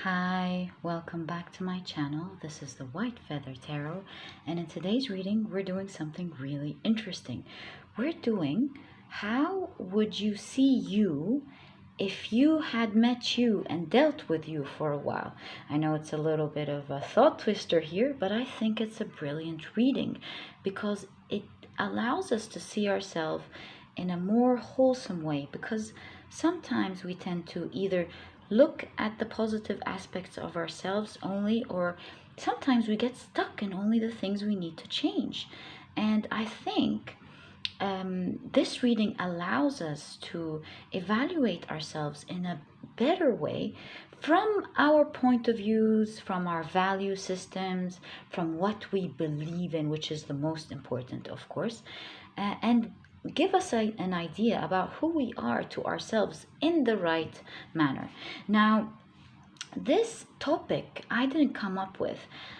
Hi, welcome back to my channel. This is the White Feather Tarot, and in today's reading we're doing something really interesting. We're doing how would you see you if you had met you and dealt with you for a while. I know it's a little bit of a thought twister here, but I think it's a brilliant reading because it allows us to see ourselves in a more wholesome way, because sometimes we tend to either look at the positive aspects of ourselves only, or sometimes we get stuck in only the things we need to change. And I think this reading allows us to evaluate ourselves in a better way from our point of views, from our value systems, from what we believe in, which is the most important, of course, and give us an idea about who we are to ourselves in the right manner. Now, this topic I didn't come up with.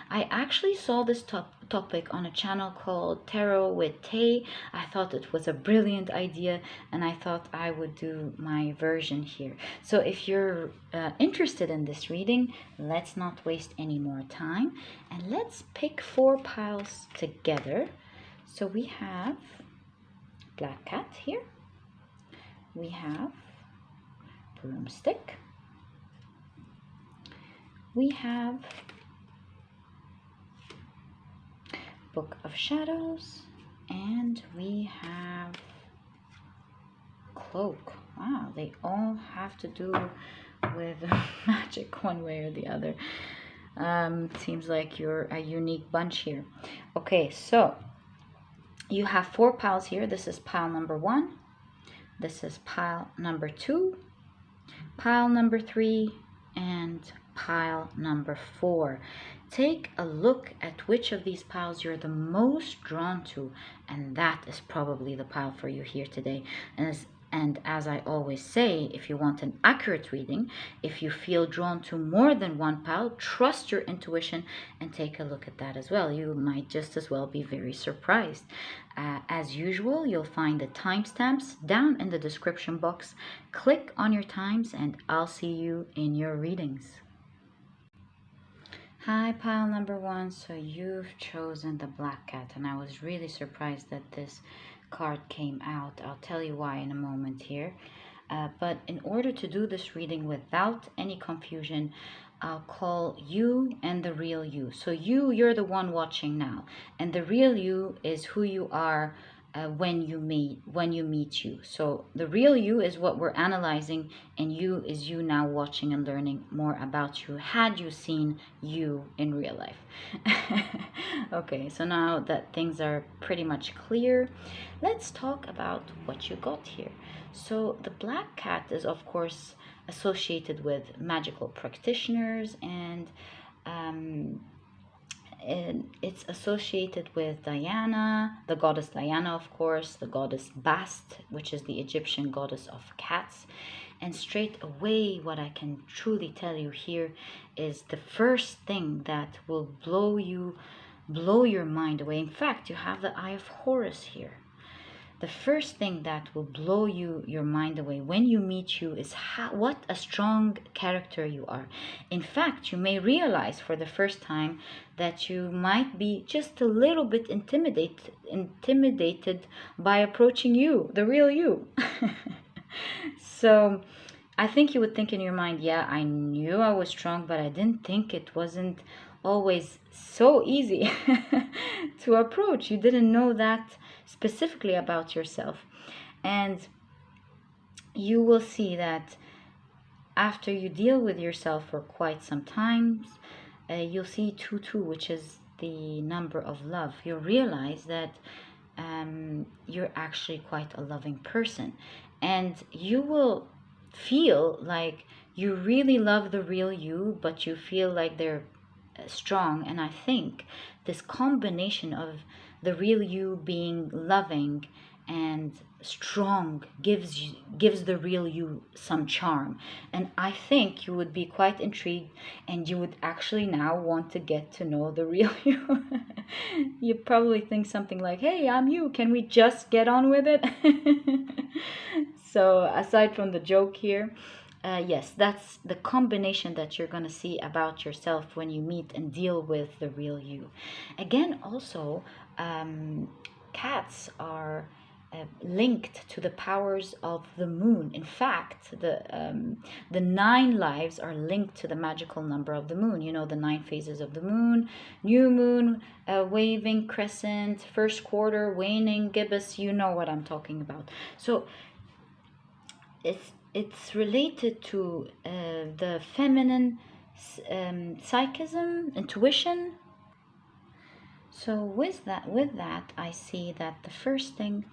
I actually saw this topic on a channel called Tarot with Tay. I thought it was a brilliant idea, and I thought I would do my version here. So if you're interested in this reading, let's not waste any more time, and let's pick 4 piles together. So we have Black Cat here. We have Broomstick. We have Book of Shadows, and we have Cloak. Wow, they all have to do with magic one way or the other. Seems like you're a unique bunch here. Okay, so you have 4 piles here. This is pile number 1. This is pile number 2, pile number 3, and pile number 4. Take a look at which of these piles you're the most drawn to, and that is probably the pile for you here today. And as I always say, if you want an accurate reading, if you feel drawn to more than one pile, trust your intuition and take a look at that as well. You might just as well be very surprised. As usual, you'll find the timestamps down in the description box. Click on your times and I'll see you in your readings. Hi, pile number 1. So you've chosen the Black Cat, and I was really surprised that this card came out. I'll tell you why in a moment here. But in order to do this reading without any confusion, I'll call you and the real you. So you're the one watching now, and the real you is who you are when you meet you. So the real you is what we're analyzing, and you is you now watching and learning more about you had you seen you in real life. Okay, so now that things are pretty much clear, let's talk about what you got here. So the Black Cat is of course associated with magical practitioners, and it's associated with Diana, the goddess Diana, of course, the goddess Bast, which is the Egyptian goddess of cats. And straight away, what I can truly tell you here is the first thing that will blow your mind away. In fact, you have the Eye of Horus here. The first thing that will blow your mind away when you meet you is what a strong character you are. In fact, you may realize for the first time that you might be just a little bit intimidated by approaching you, the real you. So I think you would think in your mind, yeah, I knew I was strong, but I didn't think it wasn't always so easy to approach. You didn't know that specifically about yourself. And you will see that after you deal with yourself for quite some time, you'll see 2-2, which is the number of love. You'll realize that you're actually quite a loving person, and you will feel like you really love the real you, but you feel like they're strong. And I think this combination of the real you being loving and strong gives the real you some charm, and I think you would be quite intrigued, and you would actually now want to get to know the real you. You probably think something like, hey, I'm you, can we just get on with it? So aside from the joke here, yes, that's the combination that you're going to see about yourself when you meet and deal with the real you. Again, also, cats are linked to the powers of the moon. In fact, the 9 lives are linked to the magical number of the moon. You know, the 9 phases of the moon: new moon, waving, crescent, first quarter, waning, gibbous. You know what I'm talking about. So it's related to the feminine psychism, intuition. So with that, I see that the first thing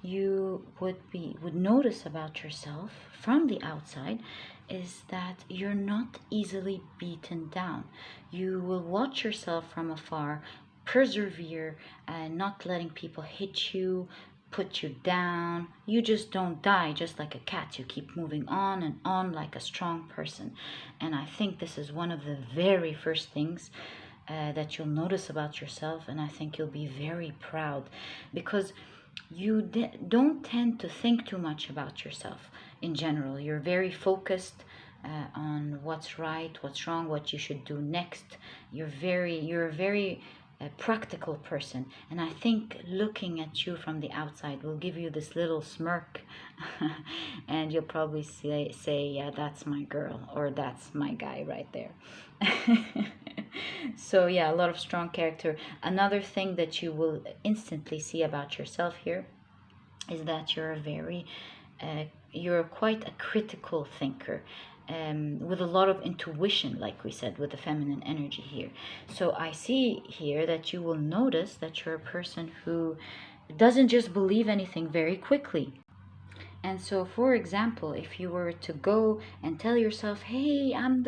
you would notice about yourself from the outside is that you're not easily beaten down. You will watch yourself from afar, persevere, and not letting people hit you, put you down. You just don't die just like a cat. You keep moving on and on like a strong person. And I think this is one of the very first things that you'll notice about yourself, and I think you'll be very proud, because you don't tend to think too much about yourself in general. You're very focused on what's right, what's wrong, what you should do next. You're a very practical person, and I think looking at you from the outside will give you this little smirk and you'll probably say, yeah, that's my girl, or that's my guy right there. So yeah, a lot of strong character. Another thing that you will instantly see about yourself here is that you're quite a critical thinker, with a lot of intuition, like we said, with the feminine energy here. So I see here that you will notice that you're a person who doesn't just believe anything very quickly. And so, for example, if you were to go and tell yourself, hey, I'm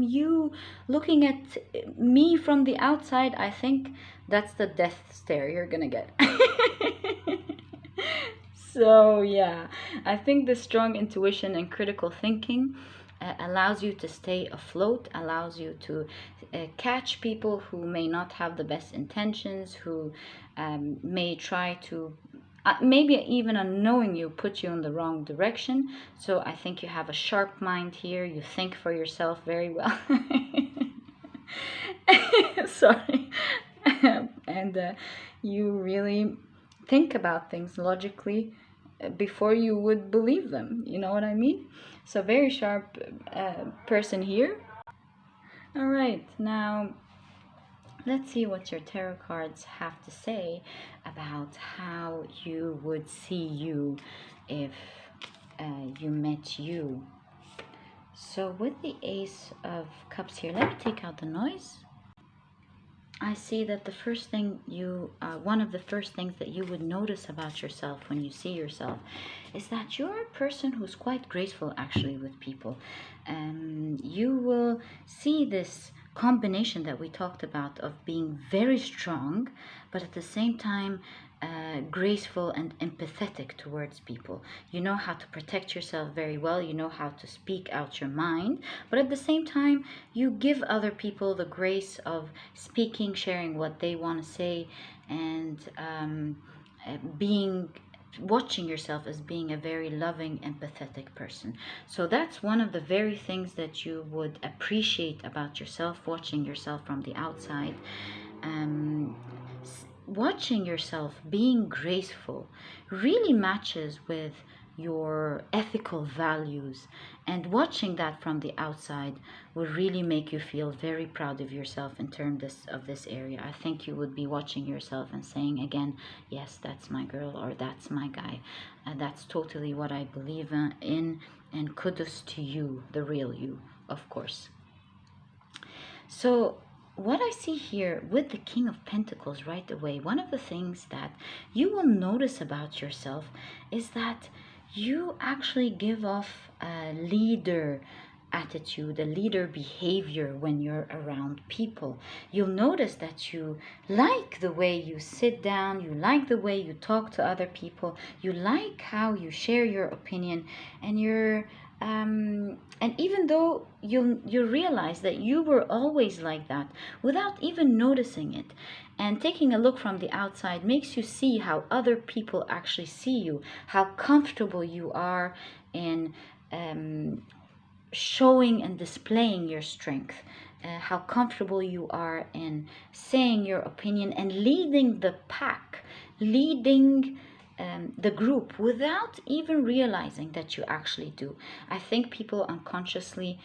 you, looking at me from the outside, I think that's the death stare you're gonna get. So, yeah, I think the strong intuition and critical thinking allows you to stay afloat, allows you to catch people who may not have the best intentions, who may try to maybe even unknowing you put you in the wrong direction. So I think you have a sharp mind here. You think for yourself very well. Sorry. And you really think about things logically before you would believe them. You know what I mean? So very sharp person here. All right, now let's see what your tarot cards have to say about how you would see you if you met you. So with the Ace of Cups here, let me take out the noise. I see that the first thing one of the first things that you would notice about yourself when you see yourself is that you're a person who's quite graceful actually with people. You will see this combination that we talked about of being very strong, but at the same time graceful and empathetic towards people. You know how to protect yourself very well. You know how to speak out your mind, but at the same time, you give other people the grace of speaking, sharing what they want to say, and watching yourself as being a very loving, empathetic person. So that's one of the very things that you would appreciate about yourself, watching yourself from the outside. Watching yourself being graceful really matches with your ethical values, and watching that from the outside will really make you feel very proud of yourself in terms of this area. I think you would be watching yourself and saying again, yes, that's my girl, or that's my guy, and that's totally what I believe in, and kudos to you, the real you, of course. So what I see here with the King of Pentacles right away, one of the things that you will notice about yourself is that you actually give off a leader attitude, a leader behavior when you're around people. You'll notice that you like the way you sit down, you like the way you talk to other people, you like how you share your opinion, and and even though you realize that you were always like that without even noticing it, and taking a look from the outside makes you see how other people actually see you, how comfortable you are in showing and displaying your strength, how comfortable you are in saying your opinion and leading the pack, leading the group without even realizing that you actually do. I think people unconsciously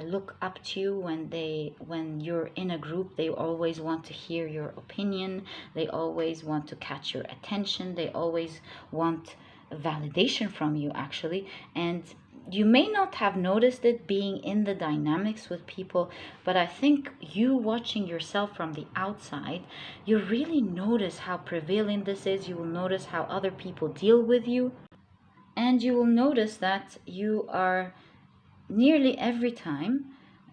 look up to you when you're in a group. They always want to hear your opinion. They always want to catch your attention. They always want validation from you, actually. And you may not have noticed it being in the dynamics with people, but I think you watching yourself from the outside, you really notice how prevalent this is. You will notice how other people deal with you, and you will notice that you are nearly every time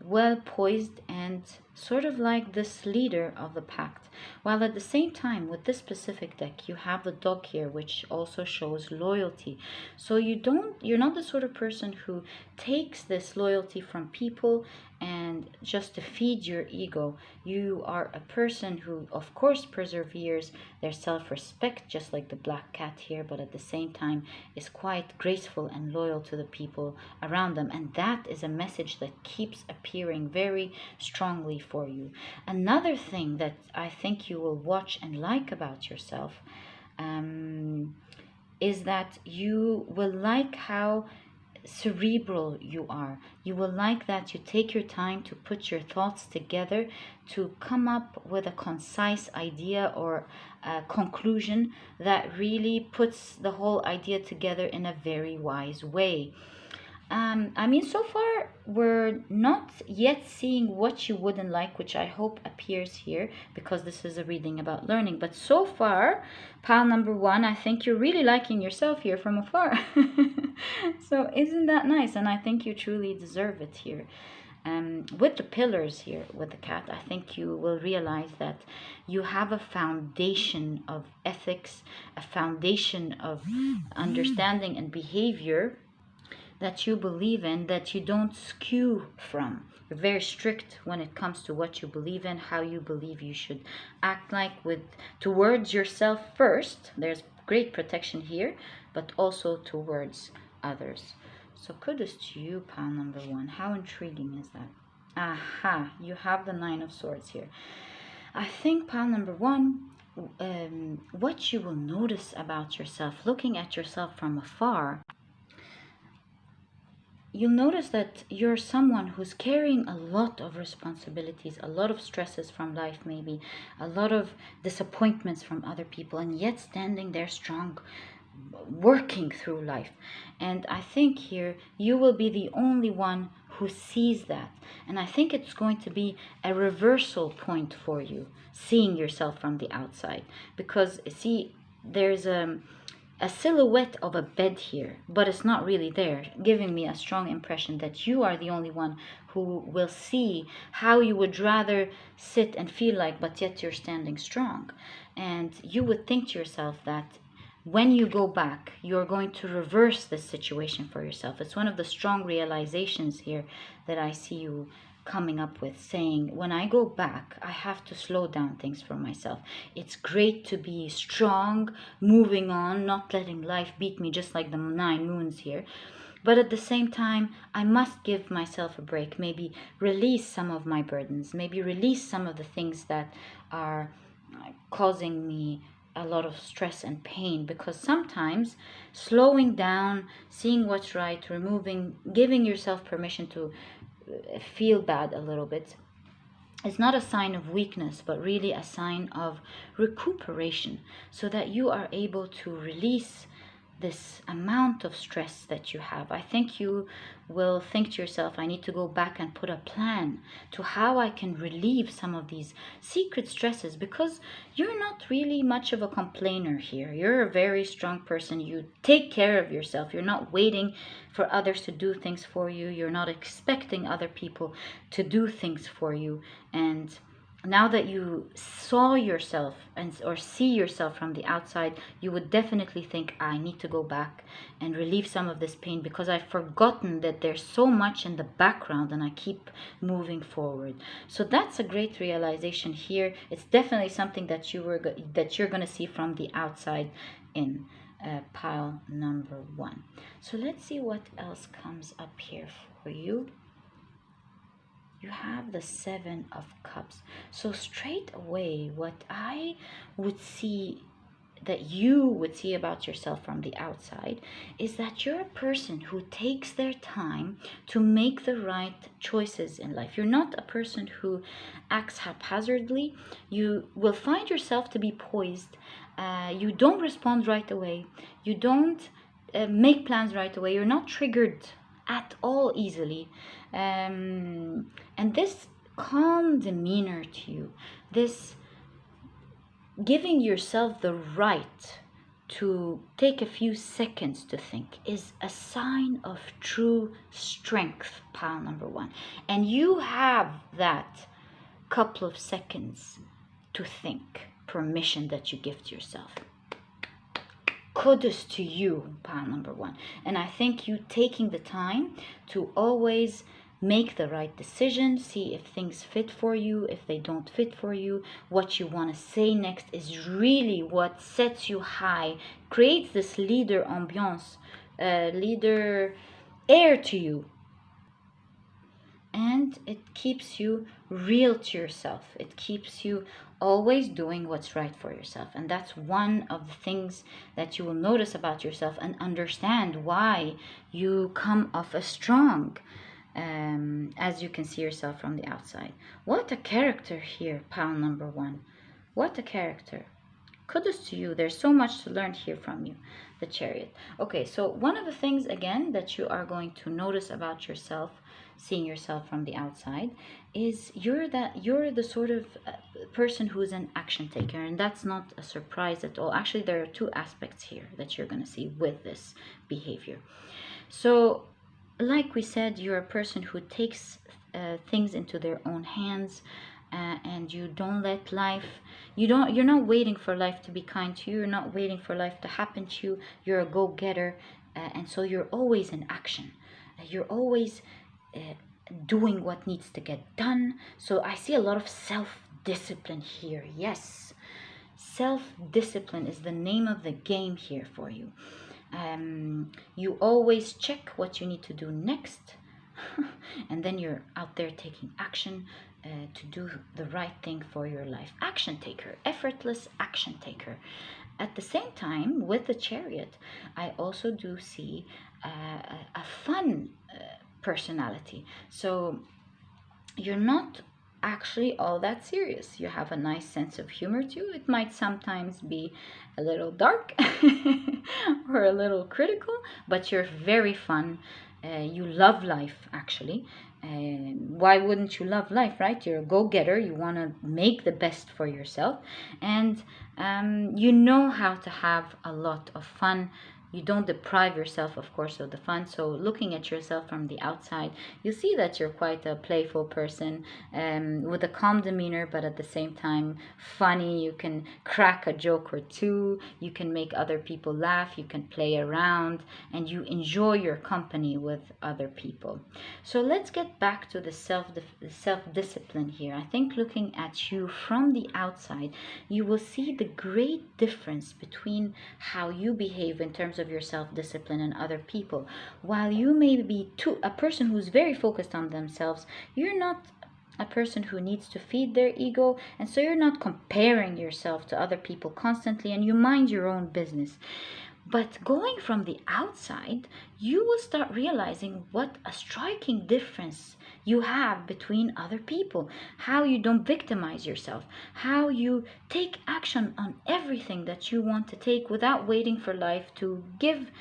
well poised and sort of like this leader of the pact. While at the same time, with this specific deck, you have the dog here, which also shows loyalty. So you're not the sort of person who takes this loyalty from people and just to feed your ego. You are a person who, of course, perseveres their self-respect, just like the black cat here, but at the same time is quite graceful and loyal to the people around them. And that is a message that keeps appearing very strongly for you. Another thing that I think you will watch and like about yourself is that you will like how cerebral you are. You will like that you take your time to put your thoughts together to come up with a concise idea or a conclusion that really puts the whole idea together in a very wise way. I mean, so far we're not yet seeing what you wouldn't like, which I hope appears here because this is a reading about learning. But so far, pile number one, I think you're really liking yourself here from afar. So isn't that nice? And I think you truly deserve it here. With the pillars here, with the cat, I think you will realize that you have a foundation of ethics, a foundation of understanding and behavior that you believe in, that you don't skew from. You're very strict when it comes to what you believe in, how you believe you should act like with towards yourself first. There's great protection here, but also towards others. So kudos to you, pile number one. How intriguing is that? Aha, you have the Nine of Swords here. I think pile number one, what you will notice about yourself, looking at yourself from afar, you'll notice that you're someone who's carrying a lot of responsibilities, a lot of stresses from life, maybe a lot of disappointments from other people, and yet standing there strong, working through life. And I think here you will be the only one who sees that. And I think it's going to be a reversal point for you, seeing yourself from the outside. Because, see, there's a silhouette of a bed here, but it's not really there, giving me a strong impression that you are the only one who will see how you would rather sit and feel like, but yet you're standing strong. And you would think to yourself that when you go back, you're going to reverse this situation for yourself. It's one of the strong realizations here that I see you coming up with, saying, when I go back, I have to slow down things for myself. It's great to be strong, moving on, not letting life beat me, just like the 9 moons here. But at the same time, I must give myself a break, maybe release some of my burdens, maybe release some of the things that are causing me a lot of stress and pain, because sometimes slowing down, seeing what's right, removing, giving yourself permission to feel bad a little bit is not a sign of weakness, but really a sign of recuperation, so that you are able to release this amount of stress that you have. I think you will think to yourself, I need to go back and put a plan to how I can relieve some of these secret stresses, because you're not really much of a complainer here. You're a very strong person. You take care of yourself. You're not waiting for others to do things for you. You're not expecting other people to do things for you. And now that you saw yourself or see yourself from the outside, you would definitely think, I need to go back and relieve some of this pain, because I've forgotten that there's so much in the background and I keep moving forward. So that's a great realization here. It's definitely something that you're going to see from the outside in pile number one. So let's see what else comes up here for you. you have the Seven of Cups. So straight away, what I would see, that you would see about yourself from the outside, is that you're a person who takes their time to make the right choices in life. You're not a person who acts haphazardly. You will find yourself to be poised. You don't respond right away. You don't make plans right away. You're not triggered at all easily. And this calm demeanor to you, this giving yourself the right to take a few seconds to think, is a sign of true strength, pile number one. And you have that couple of seconds to think, permission that you give to yourself. Kudos to you, pile number one. And I think you taking the time to always make the right decision, see if things fit for you, if they don't fit for you, what you want to say next is really what sets you high, creates this leader ambiance, leader air to you. And it keeps you real to yourself. It keeps you always doing what's right for yourself. And that's one of the things that you will notice about yourself and understand why you come off as strong, as you can see yourself from the outside. What a character here, pile number one. What a character. Kudos to you. There's so much to learn here from you, the Chariot. Okay, so one of the things, again, that you are going to notice about yourself, seeing yourself from the outside, is you're the sort of person who's an action taker. And that's not a surprise at all. Actually, there are two aspects here that you're going to see with this behavior. So, like we said, you're a person who takes things into their own hands, and you don't let life, you're not waiting for life to be kind to you. You're not waiting for life to happen to you. You're a go-getter, and so you're always in action. You're always doing what needs to get done. So I see a lot of self-discipline here. Yes, self-discipline is the name of the game here for you. You always check what you need to do next, and then you're out there taking action to do the right thing for your life. Action taker, effortless action taker. At the same time, with the Chariot, I also do see a fun personality. So you're not actually all that serious. You have a nice sense of humor too. It might sometimes be a little dark or a little critical, but you're very fun. You love life, actually. Why wouldn't you love life, right? You're a go-getter. You want to make the best for yourself, and you know how to have a lot of fun. You don't deprive yourself, of course, of the fun. So looking at yourself from the outside, you see that you're quite a playful person, with a calm demeanor, but at the same time funny. You can crack a joke or two. You can make other people laugh. You can play around, and you enjoy your company with other people. So let's get back to the self-discipline here. I think looking at you from the outside, you will see the great difference between how you behave in terms of your self-discipline and other people. While you may be a person who's very focused on themselves, you're not a person who needs to feed their ego, and so you're not comparing yourself to other people constantly, and you mind your own business. But going from the outside, you will start realizing what a striking difference you have between other people. How you don't victimize yourself. How you take action on everything that you want to take without waiting for life to give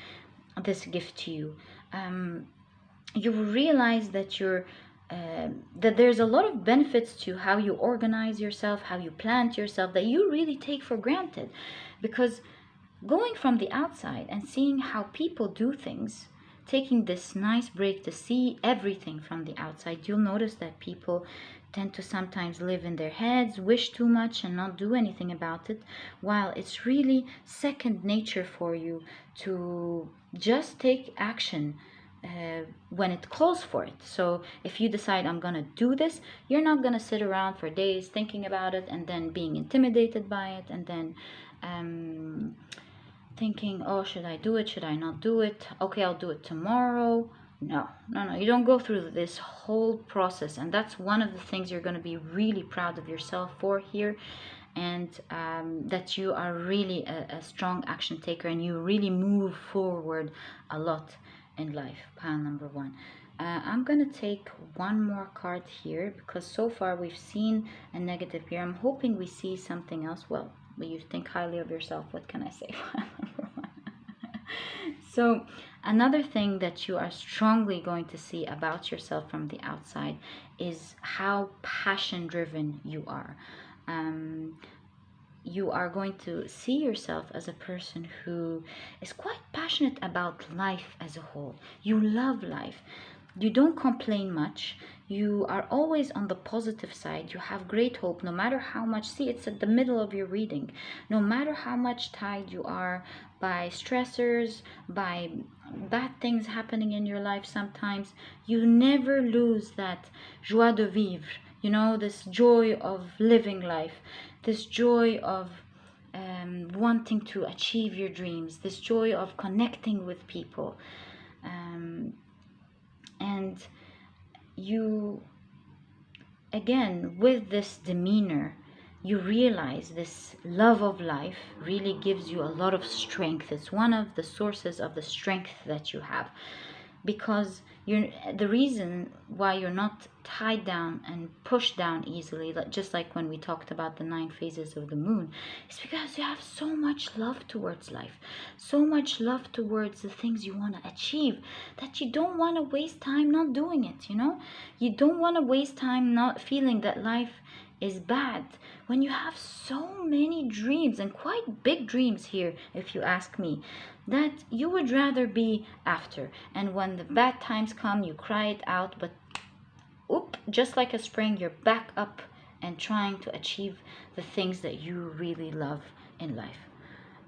this gift to you. You will realize that that there's a lot of benefits to how you organize yourself, how you plant yourself, that you really take for granted. Because going from the outside and seeing how people do things, taking this nice break to see everything from the outside, you'll notice that people tend to sometimes live in their heads, wish too much and not do anything about it, while it's really second nature for you to just take action when it calls for it. So if you decide, I'm gonna do this, you're not gonna sit around for days thinking about it and then being intimidated by it, and then thinking, oh, should I do it? Should I not do it? Okay, I'll do it tomorrow. No, no, no. You don't go through this whole process. And that's one of the things you're going to be really proud of yourself for here. And that you are really a strong action taker and you really move forward a lot in life. Pile number one. I'm going to take one more card here because so far we've seen a negative here. I'm hoping we see something else. Well, you think highly of yourself. What can I say? Pile number one. So another thing that you are strongly going to see about yourself from the outside is how passion driven you are. You are going to see yourself as a person who is quite passionate about life as a whole. You love life. You don't complain much. You are always on the positive side. You have great hope no matter how much. See, it's at the middle of your reading. No matter how much tied you are by stressors, by bad things happening in your life sometimes, you never lose that joie de vivre. You know, this joy of living life, this joy of wanting to achieve your dreams, this joy of connecting with people. And you, again, with this demeanor, you realize this love of life really gives you a lot of strength. It's one of the sources of the strength that you have. Because the reason why you're not tied down and pushed down easily, just like when we talked about the 9 phases of the moon, is because you have so much love towards life, so much love towards the things you want to achieve, that you don't want to waste time not doing it. You don't want to waste time not feeling that life is bad when you have so many dreams, and quite big dreams here, if you ask me, that you would rather be after. And when the bad times come, you cry it out, but just like a spring, you're back up and trying to achieve the things that you really love in life.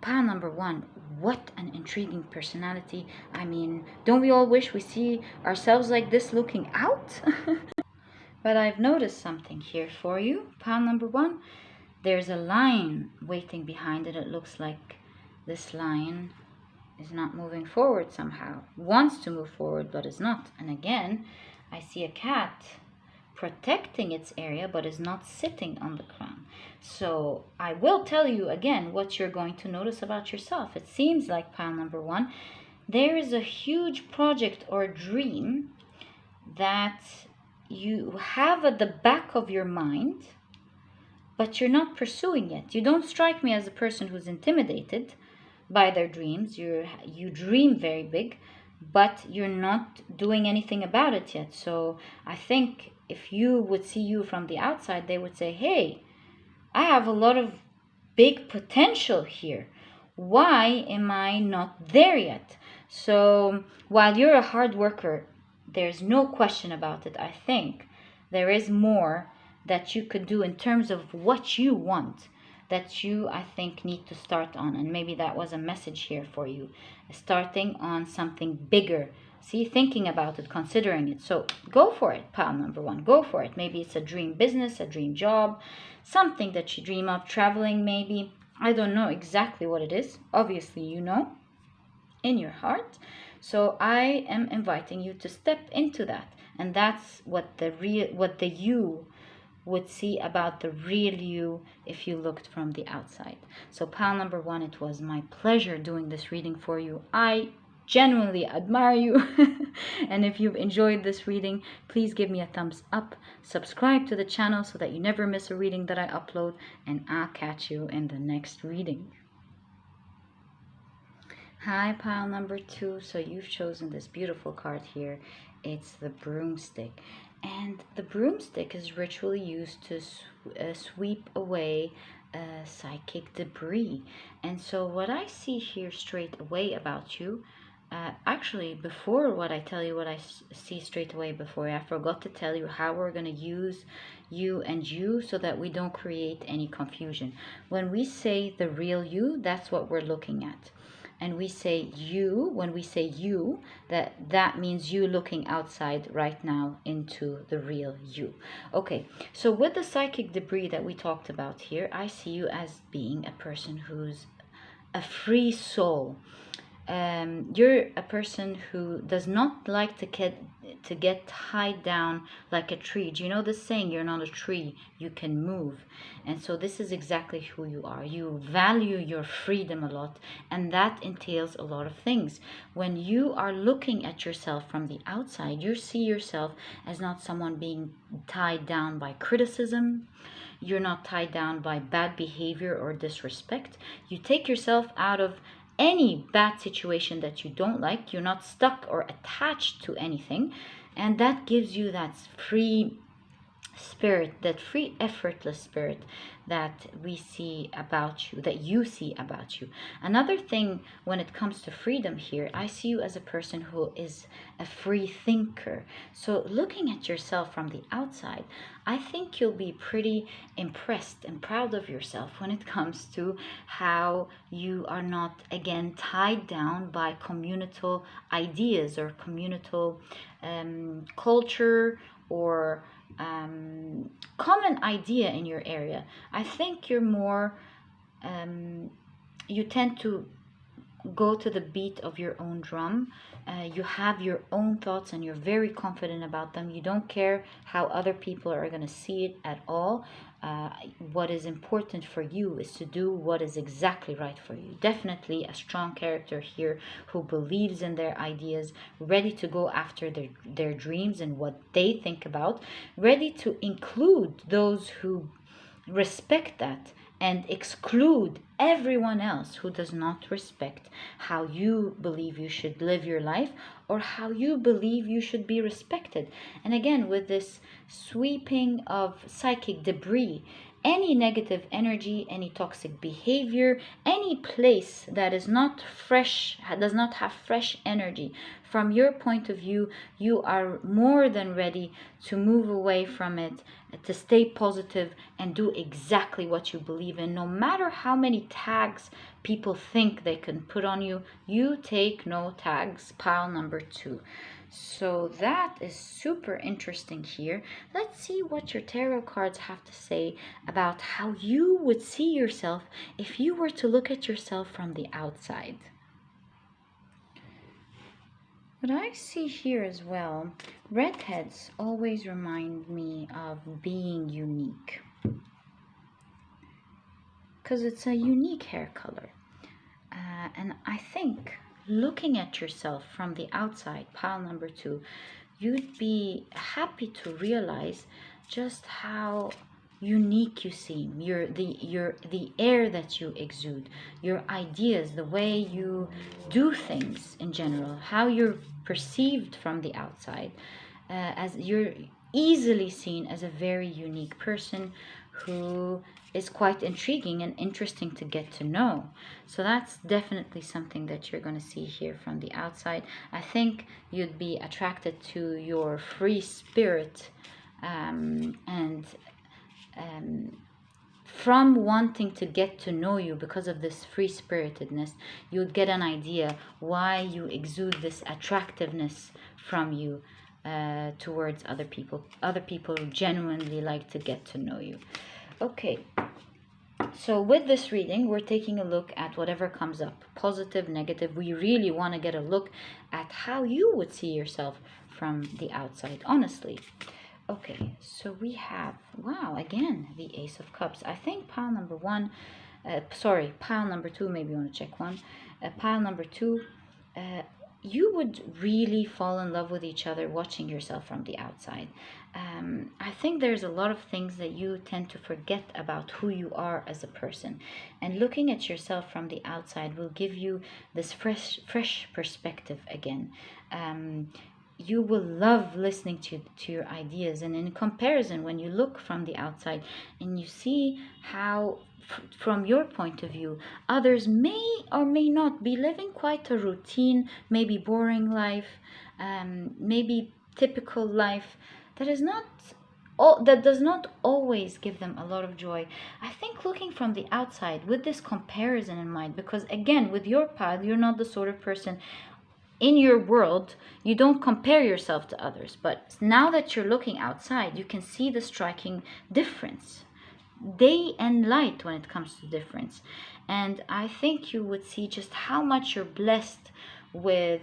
Pile number one, what an intriguing personality. I mean, don't we all wish we see ourselves like this looking out? But I've noticed something here for you. Pile number one, there's a lion waiting behind it. It looks like this lion is not moving forward somehow. Wants to move forward, but is not. And again, I see a cat protecting its area, but is not sitting on the ground. So I will tell you again what you're going to notice about yourself. It seems like pile number one, there is a huge project or dream that you have at the back of your mind, but you're not pursuing it. You don't strike me as a person who's intimidated by their dreams. You dream very big, but you're not doing anything about it yet. So I think if you would see you from the outside, they would say, hey, I have a lot of big potential here. Why am I not there yet? So while you're a hard worker, there's no question about it. I think there is more that you could do in terms of what you want, that you, I think, need to start on. And maybe that was a message here for you, starting on something bigger. See, thinking about it, considering it. So go for it, pile number one. Go for it. Maybe it's a dream business, a dream job, something that you dream of, traveling maybe. I don't know exactly what it is. Obviously, you know in your heart. So I am inviting you to step into that. And that's what the you would see about the real you if you looked from the outside. So pile number one, it was my pleasure doing this reading for you. I genuinely admire you. And if you've enjoyed this reading, please give me a thumbs up, subscribe to the channel so that you never miss a reading that I upload, and I'll catch you in the next reading. Hi, pile number two. So you've chosen this beautiful card here. It's the Broomstick. And the broomstick is ritually used to sweep away psychic debris. And so what I see here straight away about you, actually, before what I tell you, what I see straight away before, I forgot to tell you how we're going to use you and you so that we don't create any confusion. When we say the real you, that's what we're looking at. And we say you, when we say you, that means you looking outside right now into the real you. Okay, so with the psychic debris that we talked about here, I see you as being a person who's a free soul. You're a person who does not like to get tied down like a tree. Do you know the saying, you're not a tree, you can move? And so this is exactly who you are. You value your freedom a lot, and that entails a lot of things. When you are looking at yourself from the outside, you see yourself as not someone being tied down by criticism. You're not tied down by bad behavior or disrespect. You take yourself out of any bad situation that you don't like. You're not stuck or attached to anything. And that gives you that free spirit, that free, effortless spirit that we see about you, that you see about you. Another thing when it comes to freedom here, I see you as a person who is a free thinker. So looking at yourself from the outside, I think you'll be pretty impressed and proud of yourself when it comes to how you are not, again, tied down by communal ideas or communal culture or common idea in your area. I think you're more, you tend to go to the beat of your own drum. You have your own thoughts and you're very confident about them. You don't care how other people are going to see it at all. What is important for you is to do what is exactly right for you. Definitely a strong character here who believes in their ideas, ready to go after their dreams and what they think about, ready to include those who respect that and exclude everyone else who does not respect how you believe you should live your life or how you believe you should be respected. And again, with this sweeping of psychic debris, any negative energy, any toxic behavior, any place that is not fresh, does not have fresh energy, from your point of view, you are more than ready to move away from it, to stay positive and do exactly what you believe in. No matter how many tags people think they can put on you, you take no tags. Pile number 2. So that is super interesting here. Let's see what your tarot cards have to say about how you would see yourself if you were to look at yourself from the outside. What I see here as well, redheads always remind me of being unique, because it's a unique hair color. And I think looking at yourself from the outside, pile number 2, you'd be happy to realize just how unique you seem. The air that you exude, your ideas, the way you do things in general, how you're perceived from the outside, as you're easily seen as a very unique person who is quite intriguing and interesting to get to know. So that's definitely something that you're going to see here from the outside. I think you'd be attracted to your free spirit, and from wanting to get to know you because of this free spiritedness, you'd get an idea why you exude this attractiveness from you towards other people. Other people genuinely like to get to know you. Okay, so with this reading, we're taking a look at whatever comes up, positive, negative. We really want to get a look at how you would see yourself from the outside, honestly. Okay, so we have, wow, again, the Ace of Cups. I think pile number 1, pile number 2, maybe you want to check one. Pile number 2, you would really fall in love with each other watching yourself from the outside. I think there's a lot of things that you tend to forget about who you are as a person. And looking at yourself from the outside will give you this fresh perspective again. You will love listening to your ideas. And in comparison, when you look from the outside and you see how from your point of view others may or may not be living quite a routine, maybe boring life, maybe typical life that is not that does not always give them a lot of joy. I think looking from the outside with this comparison in mind, because again, with your pile, you're not the sort of person in your world, you don't compare yourself to others. But now that you're looking outside, you can see the striking difference. day and light when it comes to difference. And I think you would see just how much you're blessed with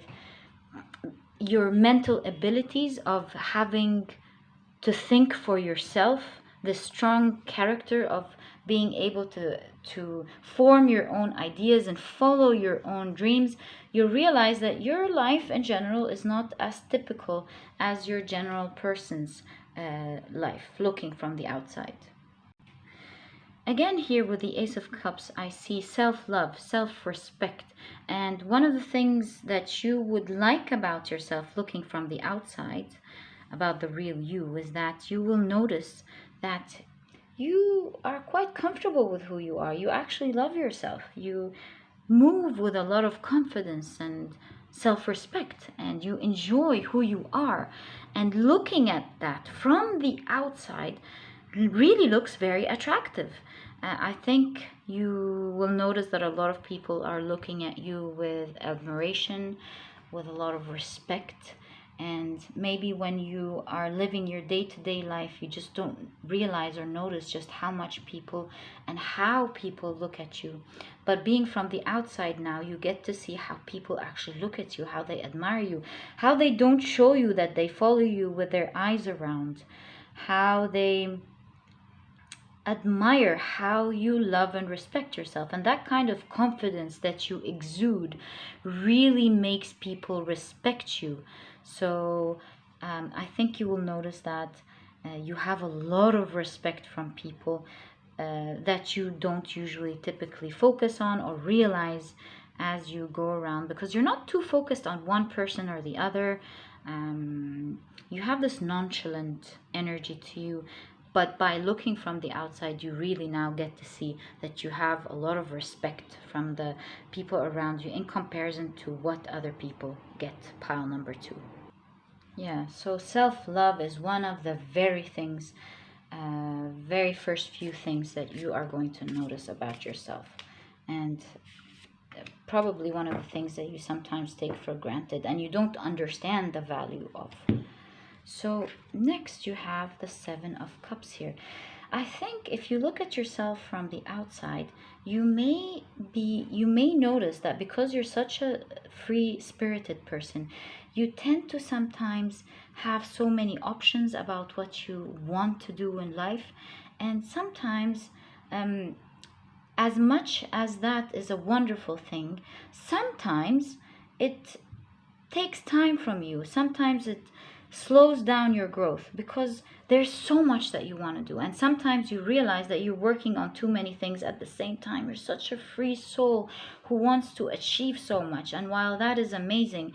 your mental abilities of having to think for yourself, the strong character of being able to form your own ideas and follow your own dreams. You realize that your life in general is not as typical as your general person's life looking from the outside. Again, here with the Ace of Cups, I see self-love, self-respect. And one of the things that you would like about yourself looking from the outside, about the real you, is that you will notice that you are quite comfortable with who you are. You actually love yourself. You move with a lot of confidence and self-respect, and you enjoy who you are. And looking at that from the outside really looks very attractive. I think you will notice that a lot of people are looking at you with admiration, with a lot of respect. And maybe when you are living your day-to-day life, you just don't realize or notice just how much people and how people look at you. But being from the outside now, you get to see how people actually look at you, how they admire you, how they don't show you that they follow you with their eyes around, how they admire how you love and respect yourself. And that kind of confidence that you exude really makes people respect you. So I think you will notice that you have a lot of respect from people that you don't usually typically focus on or realize as you go around, because you're not too focused on one person or the other. You have this nonchalant energy to you, but by looking from the outside, you really now get to see that you have a lot of respect from the people around you in comparison to what other people get. Pile number 2. Yeah, so self-love is one of the very first few things that you are going to notice about yourself. And probably one of the things that you sometimes take for granted and you don't understand the value of. So next you have the Seven of Cups here. I think if you look at yourself from the outside, you may notice that because you're such a free-spirited person, you tend to sometimes have so many options about what you want to do in life. And sometimes, as much as that is a wonderful thing, sometimes it takes time from you. Sometimes it slows down your growth because there's so much that you want to do. And sometimes you realize that you're working on too many things at the same time. You're such a free soul who wants to achieve so much. And while that is amazing,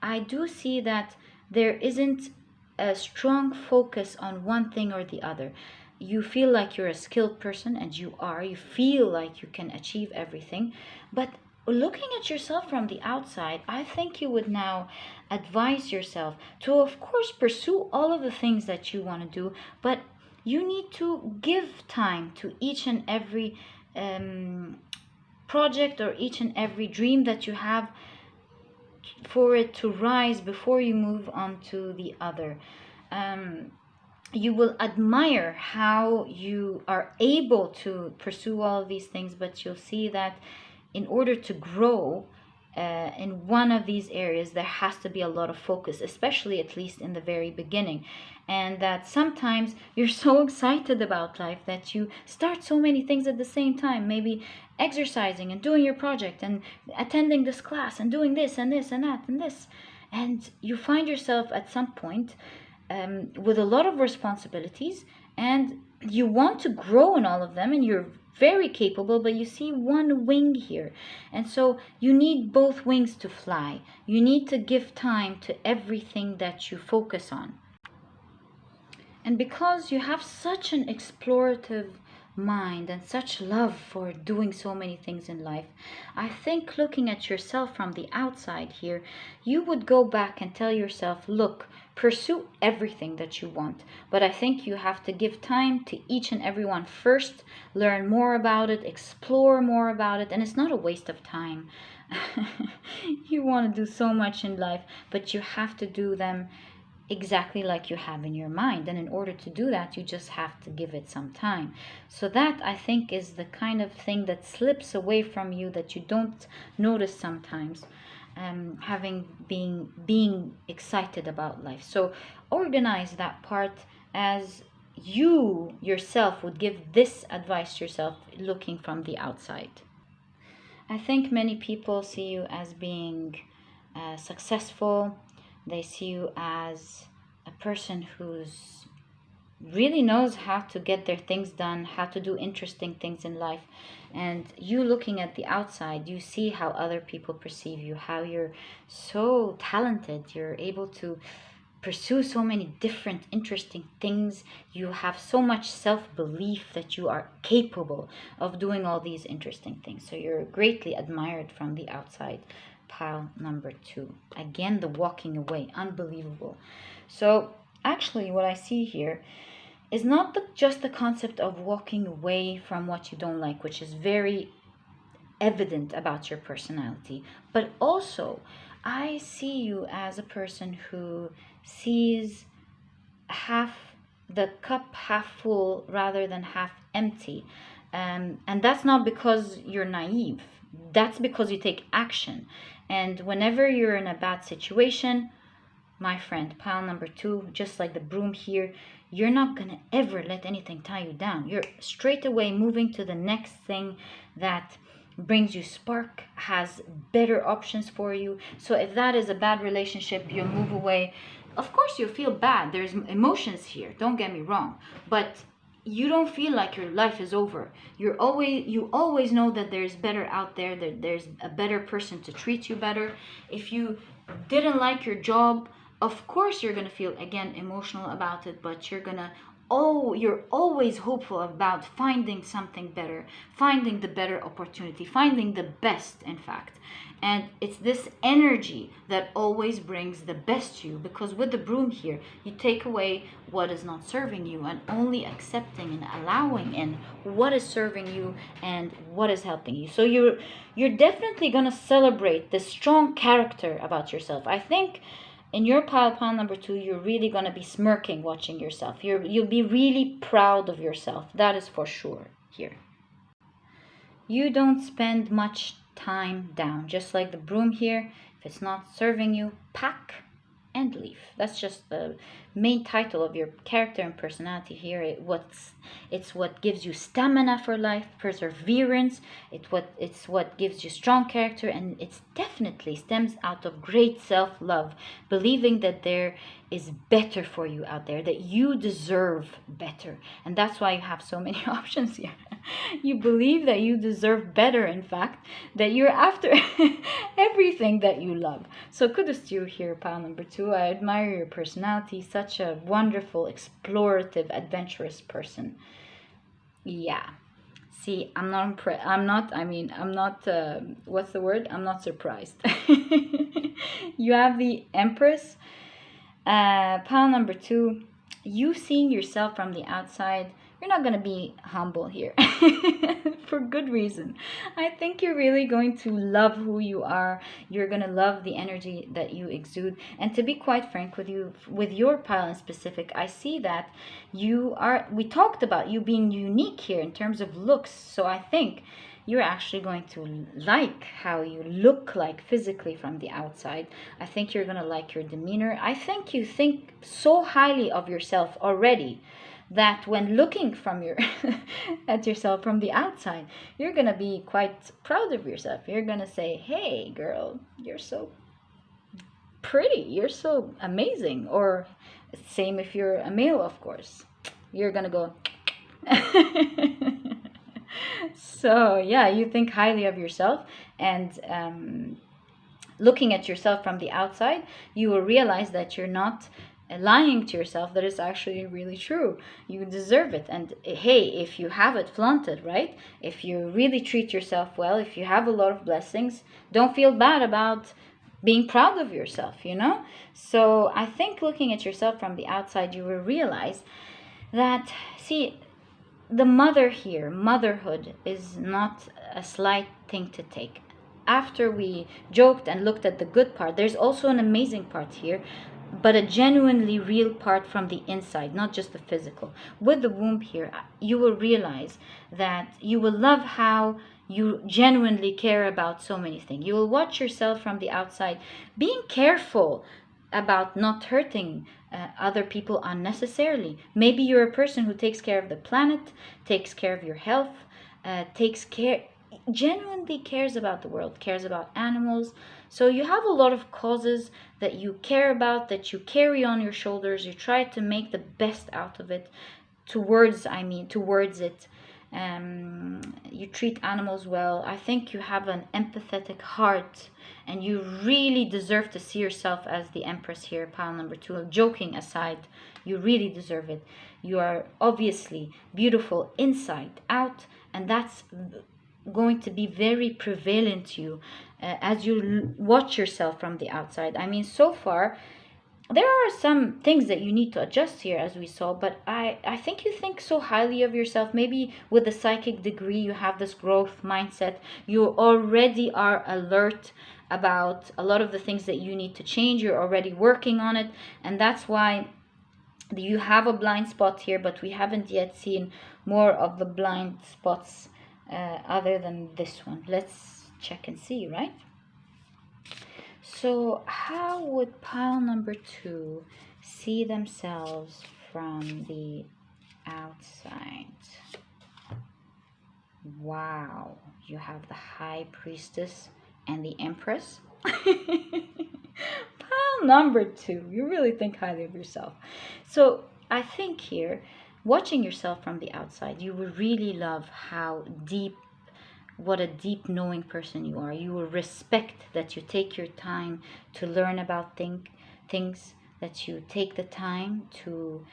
I do see that there isn't a strong focus on one thing or the other. You feel like you're a skilled person, and you are. You feel like you can achieve everything. But looking at yourself from the outside, I think you would now advise yourself to, of course, pursue all of the things that you want to do, but you need to give time to each and every project or each and every dream that you have for it to rise before you move on to the other. You will admire how you are able to pursue all of these things, but you'll see that in order to grow in one of these areas, there has to be a lot of focus, especially at least in the very beginning. And that sometimes you're so excited about life that you start so many things at the same time, maybe exercising and doing your project and attending this class and doing this and this and that and this. And you find yourself at some point with a lot of responsibilities, and you want to grow in all of them, and you're very capable, but you see one wing here. And so you need both wings to fly. You need to give time to everything that you focus on. And because you have such an explorative mind and such love for doing so many things in life, I think looking at yourself from the outside here, you would go back and tell yourself, look, pursue everything that you want, but I think you have to give time to each and every one first, learn more about it, explore more about it, and it's not a waste of time. You want to do so much in life, but you have to do them exactly like you have in your mind. And in order to do that, you just have to give it some time. So that, I think, is the kind of thing that slips away from you that you don't notice sometimes. Having being excited about life. So organize that part as you yourself would give this advice to yourself looking from the outside. I think many people see you as being successful. They see you as a person who's really knows how to get their things done, how to do interesting things in life. And you looking at the outside, you see how other people perceive you, how you're so talented, you're able to pursue so many different interesting things. You have so much self-belief that you are capable of doing all these interesting things. So you're greatly admired from the outside. Pile number 2. Again, the walking away. Unbelievable. So actually what I see here is not just the concept of walking away from what you don't like, which is very evident about your personality, but also I see you as a person who sees half the cup half full rather than half empty. And that's not because you're naive, that's because you take action. And whenever you're in a bad situation, my friend, pile number 2, just like the broom here, you're not gonna ever let anything tie you down. You're straight away moving to the next thing that brings you spark, has better options for you. So if that is a bad relationship, you'll move away. Of course you'll feel bad, there's emotions here, don't get me wrong, but you don't feel like your life is over. You always know that there's better out there, that there's a better person to treat you better. If you didn't like your job, of course you're going to feel again emotional about it, but you're always hopeful about finding something better, finding the better opportunity, finding the best, in fact. And it's this energy that always brings the best to you, because with the broom here, you take away what is not serving you and only accepting and allowing in what is serving you and what is helping you. So you're definitely going to celebrate the strong character about yourself. I think in your pile number 2, you're really going to be smirking watching yourself. You'll be really proud of yourself. That is for sure here. You don't spend much time down. Just like the broom here, if it's not serving you, pack and leave. That's just the main title of your character and personality here. It's what gives you stamina for life, perseverance. It's what gives you strong character, and it's definitely stems out of great self-love, believing that there is better for you out there, that you deserve better. And that's why you have so many options here. You believe that you deserve better, in fact, that you're after everything that you love. So kudos to you here, pile number 2. I admire your personality, such a wonderful, explorative, adventurous person. Yeah. See, I'm not impressed. What's the word? I'm not surprised. You have the Empress. Pile number 2, you seeing yourself from the outside, you're not going to be humble here. For good reason. I think you're really going to love who you are. You're going to love the energy that you exude. And to be quite frank with you, with your pile in specific, I see that we talked about you being unique here in terms of looks. So I think you're actually going to like how you look like physically from the outside. I think you're going to like your demeanor. I think you think so highly of yourself already that when looking from at yourself from the outside, you're going to be quite proud of yourself. You're going to say, hey girl, you're so pretty, you're so amazing. Or same if you're a male, of course, you're going to go so yeah, you think highly of yourself, and looking at yourself from the outside, you will realize that you're not lying to yourself, that is actually really true. You deserve it. And hey, if you have it, flaunt it, right? If you really treat yourself well, if you have a lot of blessings, don't feel bad about being proud of yourself, So I think looking at yourself from the outside, you will realize that, see, the mother here, motherhood is not a slight thing to take. After we joked and looked at the good part, there's also an amazing part here. but a genuinely real part from the inside, not just the physical. With the womb here, you will realize that you will love how you genuinely care about so many things. You will watch yourself from the outside, being careful about not hurting other people unnecessarily. Maybe you're a person who takes care of the planet, takes care of your health, genuinely cares about the world, cares about animals. So you have a lot of causes that you care about, that you carry on your shoulders. You try to make the best out of it, towards it. You treat animals well. I think you have an empathetic heart, and you really deserve to see yourself as the Empress here, pile number 2. Joking aside, you really deserve it. You are obviously beautiful inside out, and that's going to be very prevalent to you as you watch yourself from the outside. I mean, so far there are some things that you need to adjust here, as we saw, but I think you think so highly of yourself. Maybe with the psychic degree you have this growth mindset. You already are alert about a lot of the things that you need to change. You're already working on it, and that's why you have a blind spot here, but we haven't yet seen more of the blind spots other than this one. Let's check and see, right? So how would pile number 2 see themselves from the outside? Wow, you have the High Priestess and the Empress. Pile number 2, you really think highly of yourself. So I think here, watching yourself from the outside, you will really love what a deep knowing person you are. You will respect that you take your time to learn about things, that you take the time to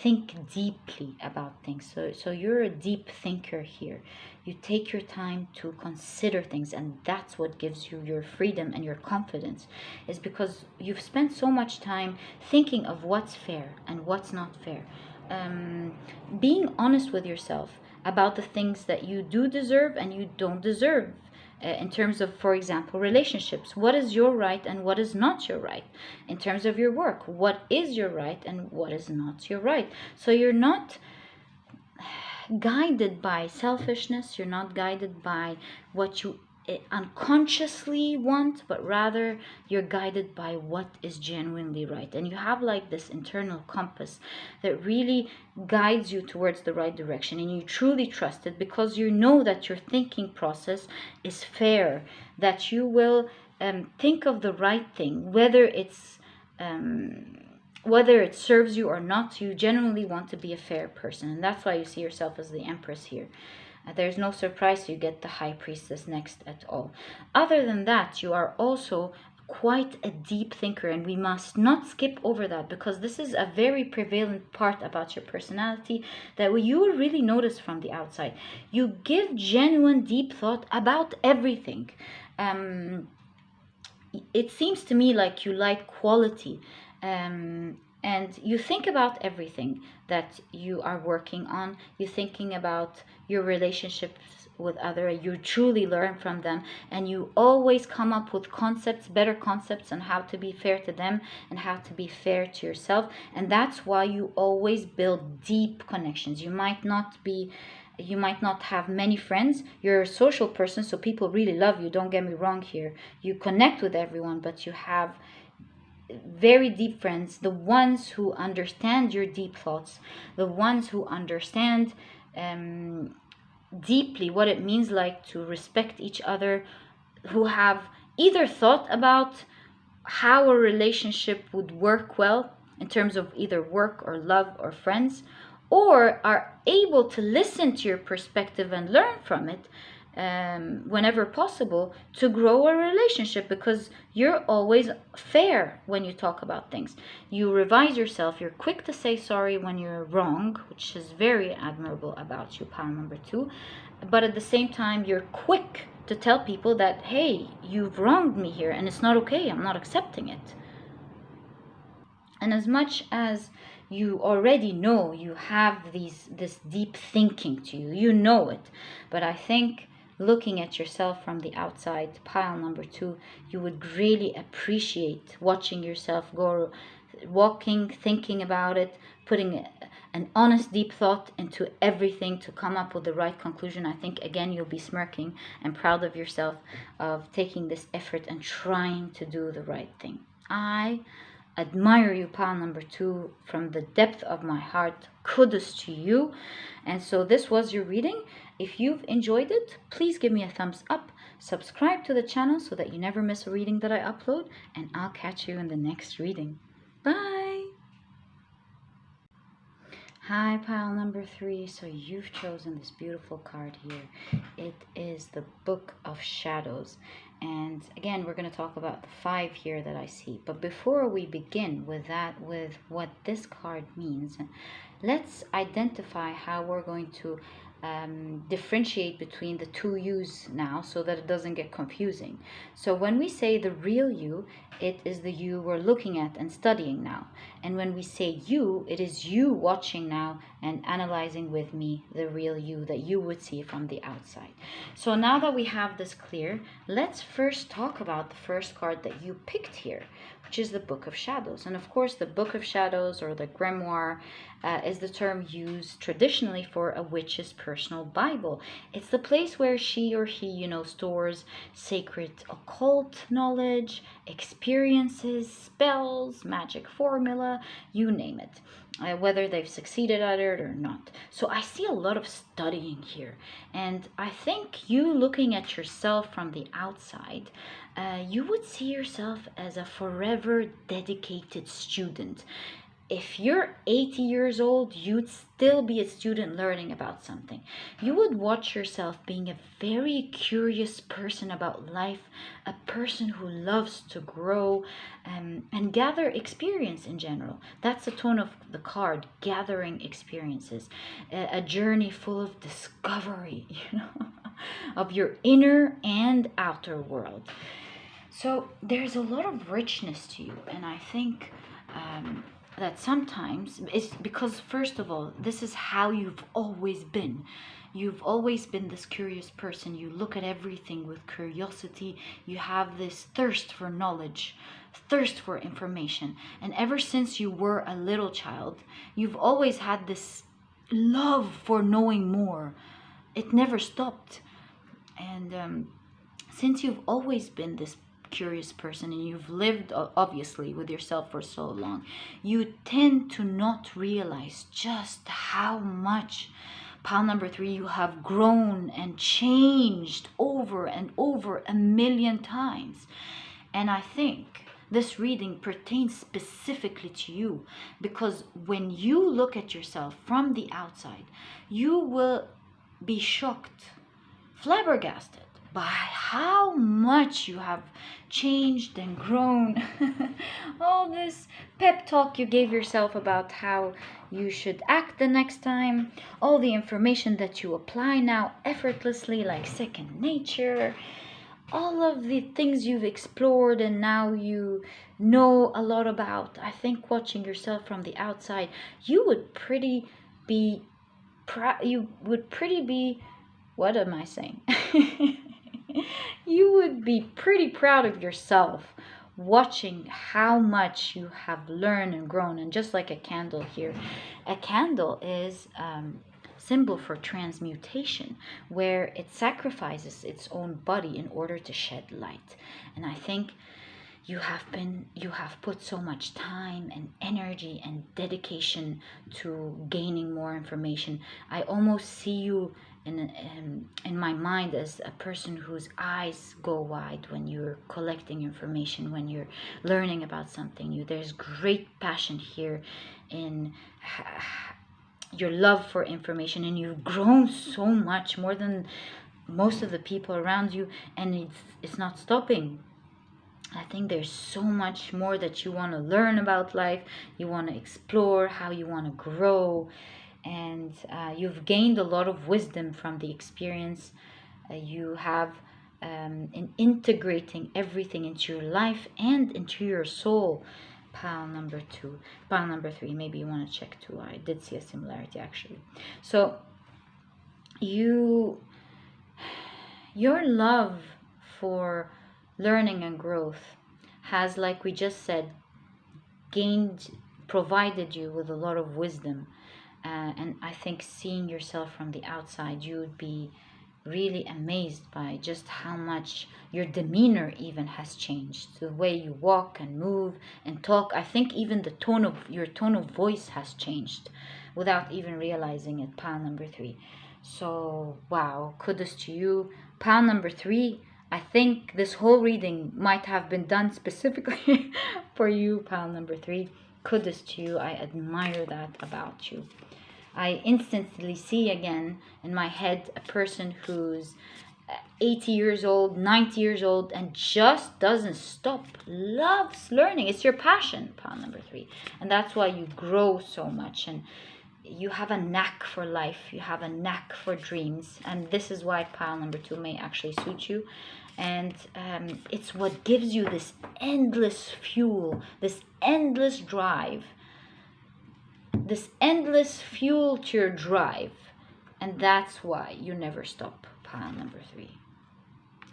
think deeply about things. So you're a deep thinker here. You take your time to consider things, and that's what gives you your freedom and your confidence, is because you've spent so much time thinking of what's fair and what's not fair. Being honest with yourself about the things that you do deserve and you don't deserve, in terms of, for example, relationships. What is your right and what is not your right? In terms of your work, what is your right and what is not your right? So you're not guided by selfishness. You're not guided by what you unconsciously want, but rather you're guided by what is genuinely right. And you have like this internal compass that really guides you towards the right direction, and you truly trust it because you know that your thinking process is fair, that you will think of the right thing, whether it serves you or not. You genuinely want to be a fair person, and that's why you see yourself as the Empress here. There's no surprise you get the High Priestess next at all. Other than that, you are also quite a deep thinker, and we must not skip over that, because this is a very prevalent part about your personality that you will really notice from the outside. You give genuine deep thought about everything. It seems to me like you like quality, and you think about everything that you are working on. You're thinking about your relationships with others. You truly learn from them, and you always come up with better concepts on how to be fair to them and how to be fair to yourself. And that's why you always build deep connections. You might not have many friends. You're a social person, so people really love you. Don't get me wrong here. You connect with everyone, but you have very deep friends, the ones who understand your deep thoughts, the ones who understand deeply what it means like to respect each other, who have either thought about how a relationship would work well in terms of either work or love or friends, or are able to listen to your perspective and learn from it whenever possible to grow a relationship, because you're always fair when you talk about things. You revise yourself. You're quick to say sorry when you're wrong, which is very admirable about you, pile number 2. But at the same time, you're quick to tell people that, hey, you've wronged me here and it's not okay. I'm not accepting it. And as much as you already know, you have this deep thinking to you, you know it. But I think looking at yourself from the outside, pile number 2, you would really appreciate watching yourself go walking, thinking about it, putting an honest, deep thought into everything to come up with the right conclusion, I think, again, you'll be smirking and proud of yourself of taking this effort and trying to do the right thing. I admire you, pile number 2, from the depth of my heart. Kudos to you. And so this was your reading. If you've enjoyed it, please give me a thumbs up. Subscribe to the channel so that you never miss a reading that I upload. And I'll catch you in the next reading. Bye. Hi, pile number 3. So you've chosen this beautiful card here. It is the Book of Shadows. And again, we're going to talk about the 5 here that I see. But before we begin with that, with what this card means, let's identify how we're going to differentiate between the two yous now so that it doesn't get confusing. So when we say the real you, it is the you we're looking at and studying now. And when we say you, it is you watching now and analyzing with me the real you that you would see from the outside. So now that we have this clear, let's first talk about the first card that you picked here, which is the Book of Shadows. And of course, the Book of Shadows, or the grimoire, is the term used traditionally for a witch's personal Bible. It's the place where she or he, stores sacred occult knowledge, experiences, spells, magic formula, you name it, whether they've succeeded at it or not. So I see a lot of studying here. And I think you looking at yourself from the outside, you would see yourself as a forever dedicated student. If you're 80 years old, you'd still be a student learning about something. You would watch yourself being a very curious person about life, a person who loves to grow and gather experience in general. That's the tone of the card, gathering experiences, a journey full of discovery, of your inner and outer world. So there's a lot of richness to you, and I think that sometimes it's because, first of all, this is how you've always been. You've always been this curious person. You look at everything with curiosity. You have this thirst for knowledge, thirst for information. And ever since you were a little child, you've always had this love for knowing more. It never stopped. And since you've always been this curious person and you've lived obviously with yourself for so long, you tend to not realize just how much, pile number 3, you have grown and changed over and over 1,000,000 times. And I think this reading pertains specifically to you, because when you look at yourself from the outside, you will be shocked, flabbergasted by how much you have changed and grown. All this pep talk you gave yourself about how you should act the next time, all the information that you apply now effortlessly like second nature, all of the things you've explored and now you know a lot about. I think watching yourself from the outside, you would pretty be what am I saying? You would be pretty proud of yourself watching how much you have learned and grown. And just like a candle here, a candle is symbol for transmutation, where it sacrifices its own body in order to shed light. And I think you have put so much time and energy and dedication to gaining more information. I almost see you in my mind as a person whose eyes go wide when you're collecting information, when you're learning about something new. There's great passion here in your love for information, and you've grown so much more than most of the people around you, and it's not stopping. I think there's so much more that you want to learn about life. You want to explore how you want to grow, and you've gained a lot of wisdom from the experience you have in integrating everything into your life and into your soul. Pile number 3, maybe you want to check too. I did see a similarity actually. So your love for learning and growth has, like we just said, provided you with a lot of wisdom. And I think seeing yourself from the outside, you would be really amazed by just how much your demeanor even has changed. The way you walk and move and talk. I think even your tone of voice has changed without even realizing it, pile number 3. So, wow, kudos to you. Pile number 3, I think this whole reading might have been done specifically for you, pile number 3. Kudos to you. I admire that about you. I instantly see again in my head a person who's 80 years old, 90 years old, and just doesn't stop, loves learning. It's your passion, pile number 3. And that's why you grow so much, and you have a knack for life. You have a knack for dreams. And this is why pile number 2 may actually suit you. And it's what gives you this endless fuel, this endless drive, this endless fuel to your drive. And that's why you never stop, pile number 3.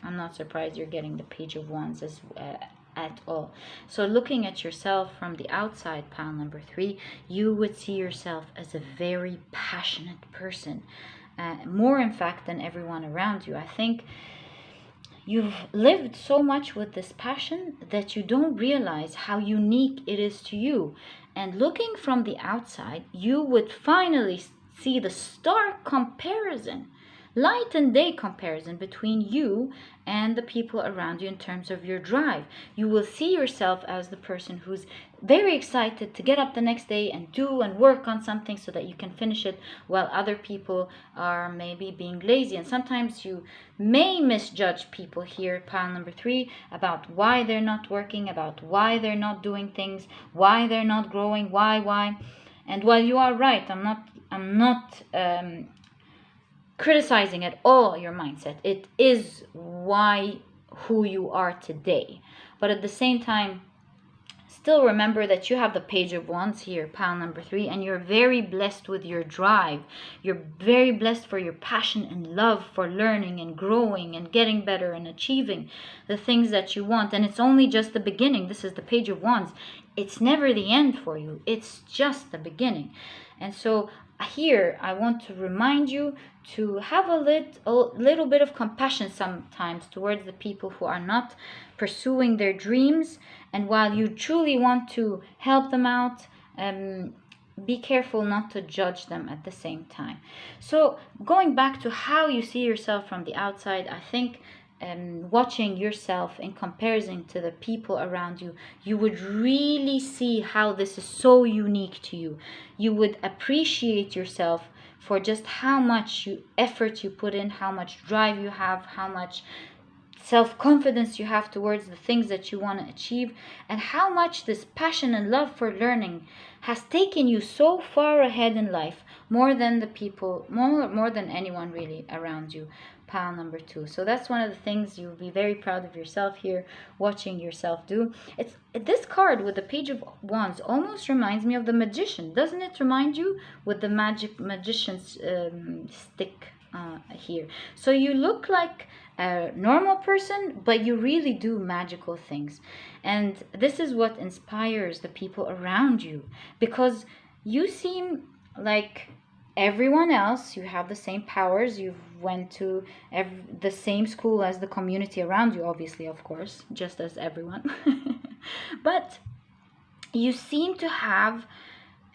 I'm not surprised you're getting the Page of Wands at all. So looking at yourself from the outside, pile number 3, you would see yourself as a very passionate person. More, in fact, than everyone around you. I think you've lived so much with this passion that you don't realize how unique it is to you. And looking from the outside, you would finally see the stark comparison, light and day comparison between you and the people around you in terms of your drive. You will see yourself as the person who's very excited to get up the next day and do and work on something so that you can finish it, while other people are maybe being lazy. And sometimes you may misjudge people here, pile number 3, about why they're not working, about why they're not doing things, why they're not growing, why. And while you are right, I'm not criticizing at all your mindset. It is who you are today. But at the same time, still remember that you have the Page of Wands here, pile number 3, and you're very blessed with your drive. You're very blessed for your passion and love for learning and growing and getting better and achieving the things that you want. And it's only just the beginning. This is the Page of Wands. It's never the end for you. It's just the beginning. And so here I want to remind you to have a little bit of compassion sometimes towards the people who are not pursuing their dreams. And while you truly want to help them out, be careful not to judge them at the same time. So going back to how you see yourself from the outside, I think watching yourself in comparison to the people around you, you would really see how this is so unique to you. You would appreciate yourself for just how much effort you put in, how much drive you have, how much self-confidence you have towards the things that you want to achieve, and how much this passion and love for learning has taken you so far ahead in life, more than the people, more than anyone really around you, pile number 2. So that's one of the things you'll be very proud of yourself here, watching yourself do. This card with the Page of Wands almost reminds me of the Magician. Doesn't it remind you, with the magician's stick here? So you look like a normal person, but you really do magical things. And this is what inspires the people around you, because you seem like everyone else. You have the same powers. You've went to the same school as the community around you, obviously, of course, just as everyone. But you seem to have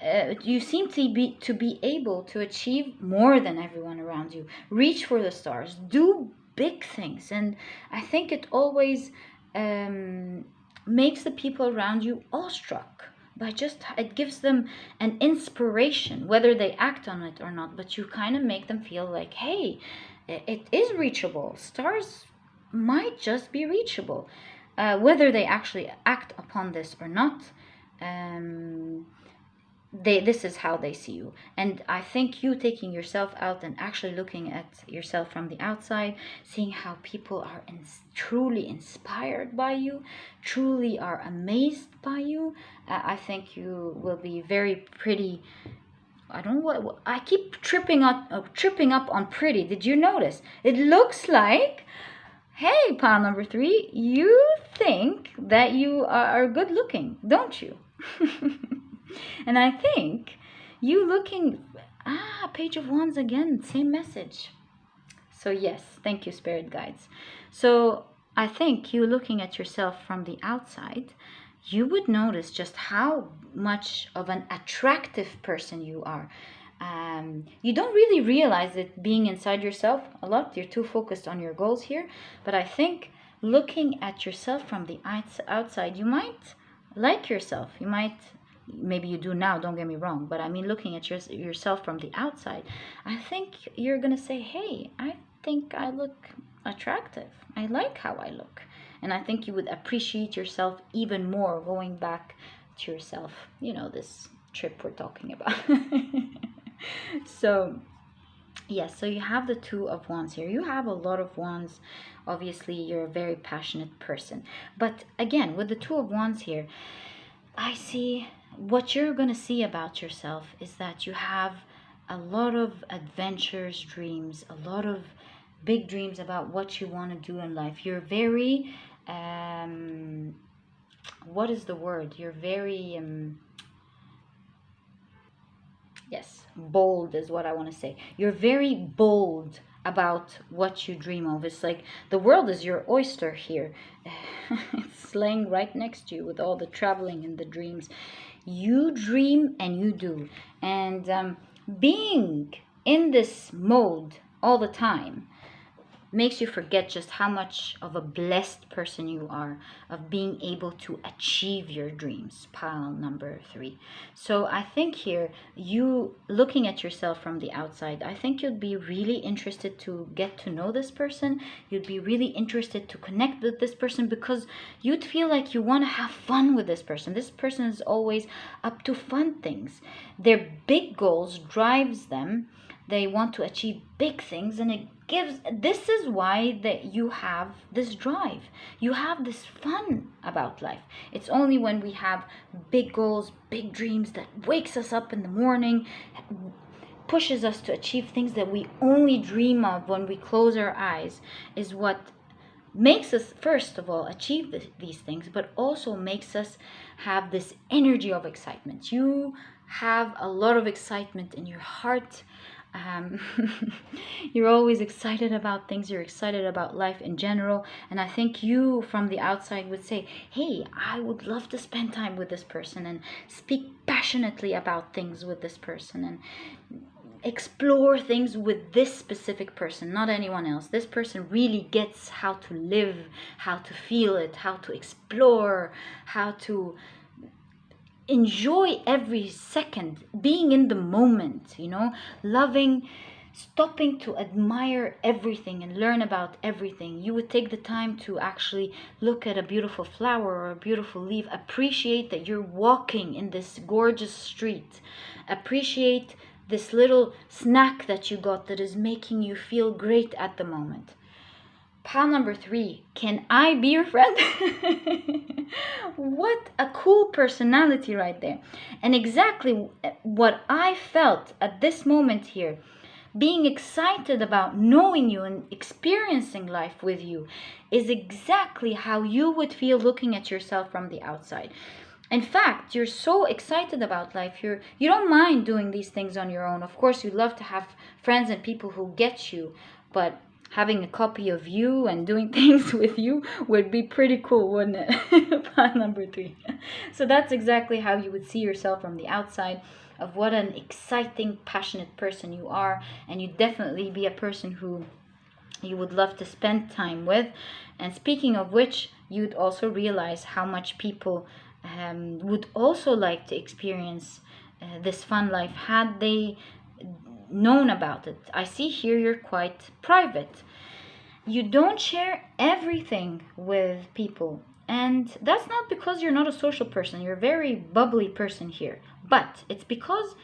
to be able to achieve more than everyone around you. Reach for the stars. Do big things. And I think it always makes the people around you awestruck. It gives them an inspiration, whether they act on it or not. But you kind of make them feel like, hey, it is reachable. Stars might just be reachable. Whether they actually act upon this or not, this is how they see you. And I think you taking yourself out and actually looking at yourself from the outside, seeing how people are truly inspired by you, truly are amazed by you, I think you will be very pretty. I don't know what I keep tripping up on pretty. Did you notice? It looks like, hey, pile number 3, you think that you are good looking, don't you? And I think you looking, Page of Wands again, same message. So yes, thank you, spirit guides. So I think you looking at yourself from the outside, you would notice just how much of an attractive person you are. You don't really realize it being inside yourself a lot. You're too focused on your goals here. But I think looking at yourself from the outside, you might like yourself. You might, maybe you do now, don't get me wrong. But I mean, looking at yourself from the outside, I think you're going to say, hey, I think I look attractive. I like how I look. And I think you would appreciate yourself even more going back to yourself. You know, this trip we're talking about. So yes, so you have the Two of Wands here. You have a lot of wands. Obviously, you're a very passionate person. But again, with the Two of Wands here, I see what you're going to see about yourself is that you have a lot of adventures, dreams, a lot of big dreams about what you want to do in life. You're very, what is the word? You're very, yes, bold is what I want to say. You're very bold about what you dream of. It's like the world is your oyster here. It's laying right next to you with all the traveling and the dreams. You dream and you do. And being in this mode all the time makes you forget just how much of a blessed person you are of being able to achieve your dreams. Pile number 3. So I think here, you looking at yourself from the outside, I think you'd be really interested to get to know this person. You'd be really interested to connect with this person because you'd feel like you want to have fun with this person. This person is always up to fun things. Their big goals drives them. They want to achieve big things, and it gives, this is why that you have this drive. You have this fun about life. It's only when we have big goals, big dreams that wakes us up in the morning, pushes us to achieve things that we only dream of when we close our eyes, is what makes us, first of all, achieve these things, but also makes us have this energy of excitement. You have a lot of excitement in your heart. You're always excited about things. You're excited about life in general. And I think you from the outside would say, hey, I would love to spend time with this person and speak passionately about things with this person and explore things with this specific person, not anyone else. This person really gets how to live, how to feel it, how to explore, how to enjoy every second, being in the moment, loving, stopping to admire everything and learn about everything. You would take the time to actually look at a beautiful flower or a beautiful leaf, appreciate that you're walking in this gorgeous street, appreciate this little snack that you got that is making you feel great at the moment. Pile number 3, can I be your friend? What a cool personality right there. And exactly what I felt at this moment here, being excited about knowing you and experiencing life with you, is exactly how you would feel looking at yourself from the outside. In fact, you're so excited about life. You don't mind doing these things on your own. Of course, you love to have friends and people who get you, but having a copy of you and doing things with you would be pretty cool, wouldn't it? Pile number 3. So that's exactly how you would see yourself from the outside, of what an exciting, passionate person you are. And you'd definitely be a person who you would love to spend time with. And speaking of which, you'd also realize how much people would also like to experience this fun life had they known about it. I see here you're quite private. You don't share everything with people. And that's not because you're not a social person. You're a very bubbly person here. But it's because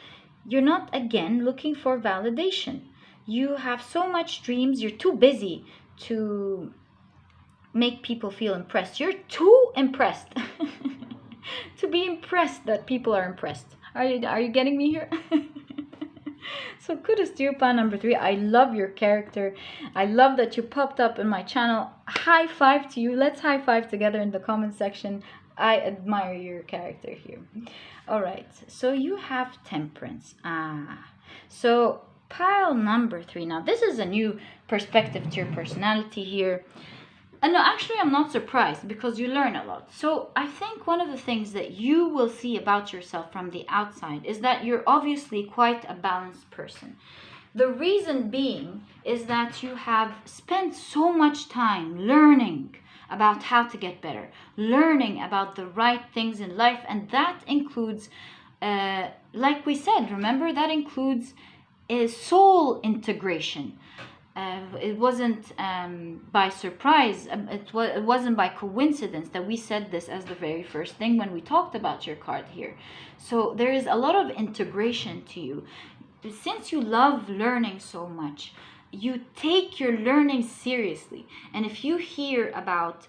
you're not, again, looking for validation. You have so much dreams. You're too busy to make people feel impressed. You're too impressed to be impressed that people are impressed. Are you getting me here? So kudos to you, pile number 3. I love your character. I love that you popped up in my channel. High five to you. Let's high five together in the comment section. I admire your character here. All right, so you have temperance. So pile number 3. Now, this is a new perspective to your personality here. And no, actually, I'm not surprised because you learn a lot. So I think one of the things that you will see about yourself from the outside is that you're obviously quite a balanced person. The reason being is that you have spent so much time learning about how to get better, learning about the right things in life, and that includes, like we said, remember, that includes soul integration. It wasn't by surprise, it wasn't by coincidence that we said this as the very first thing when we talked about your card here. So there is a lot of integration to you. Since you love learning so much, you take your learning seriously. And if you hear about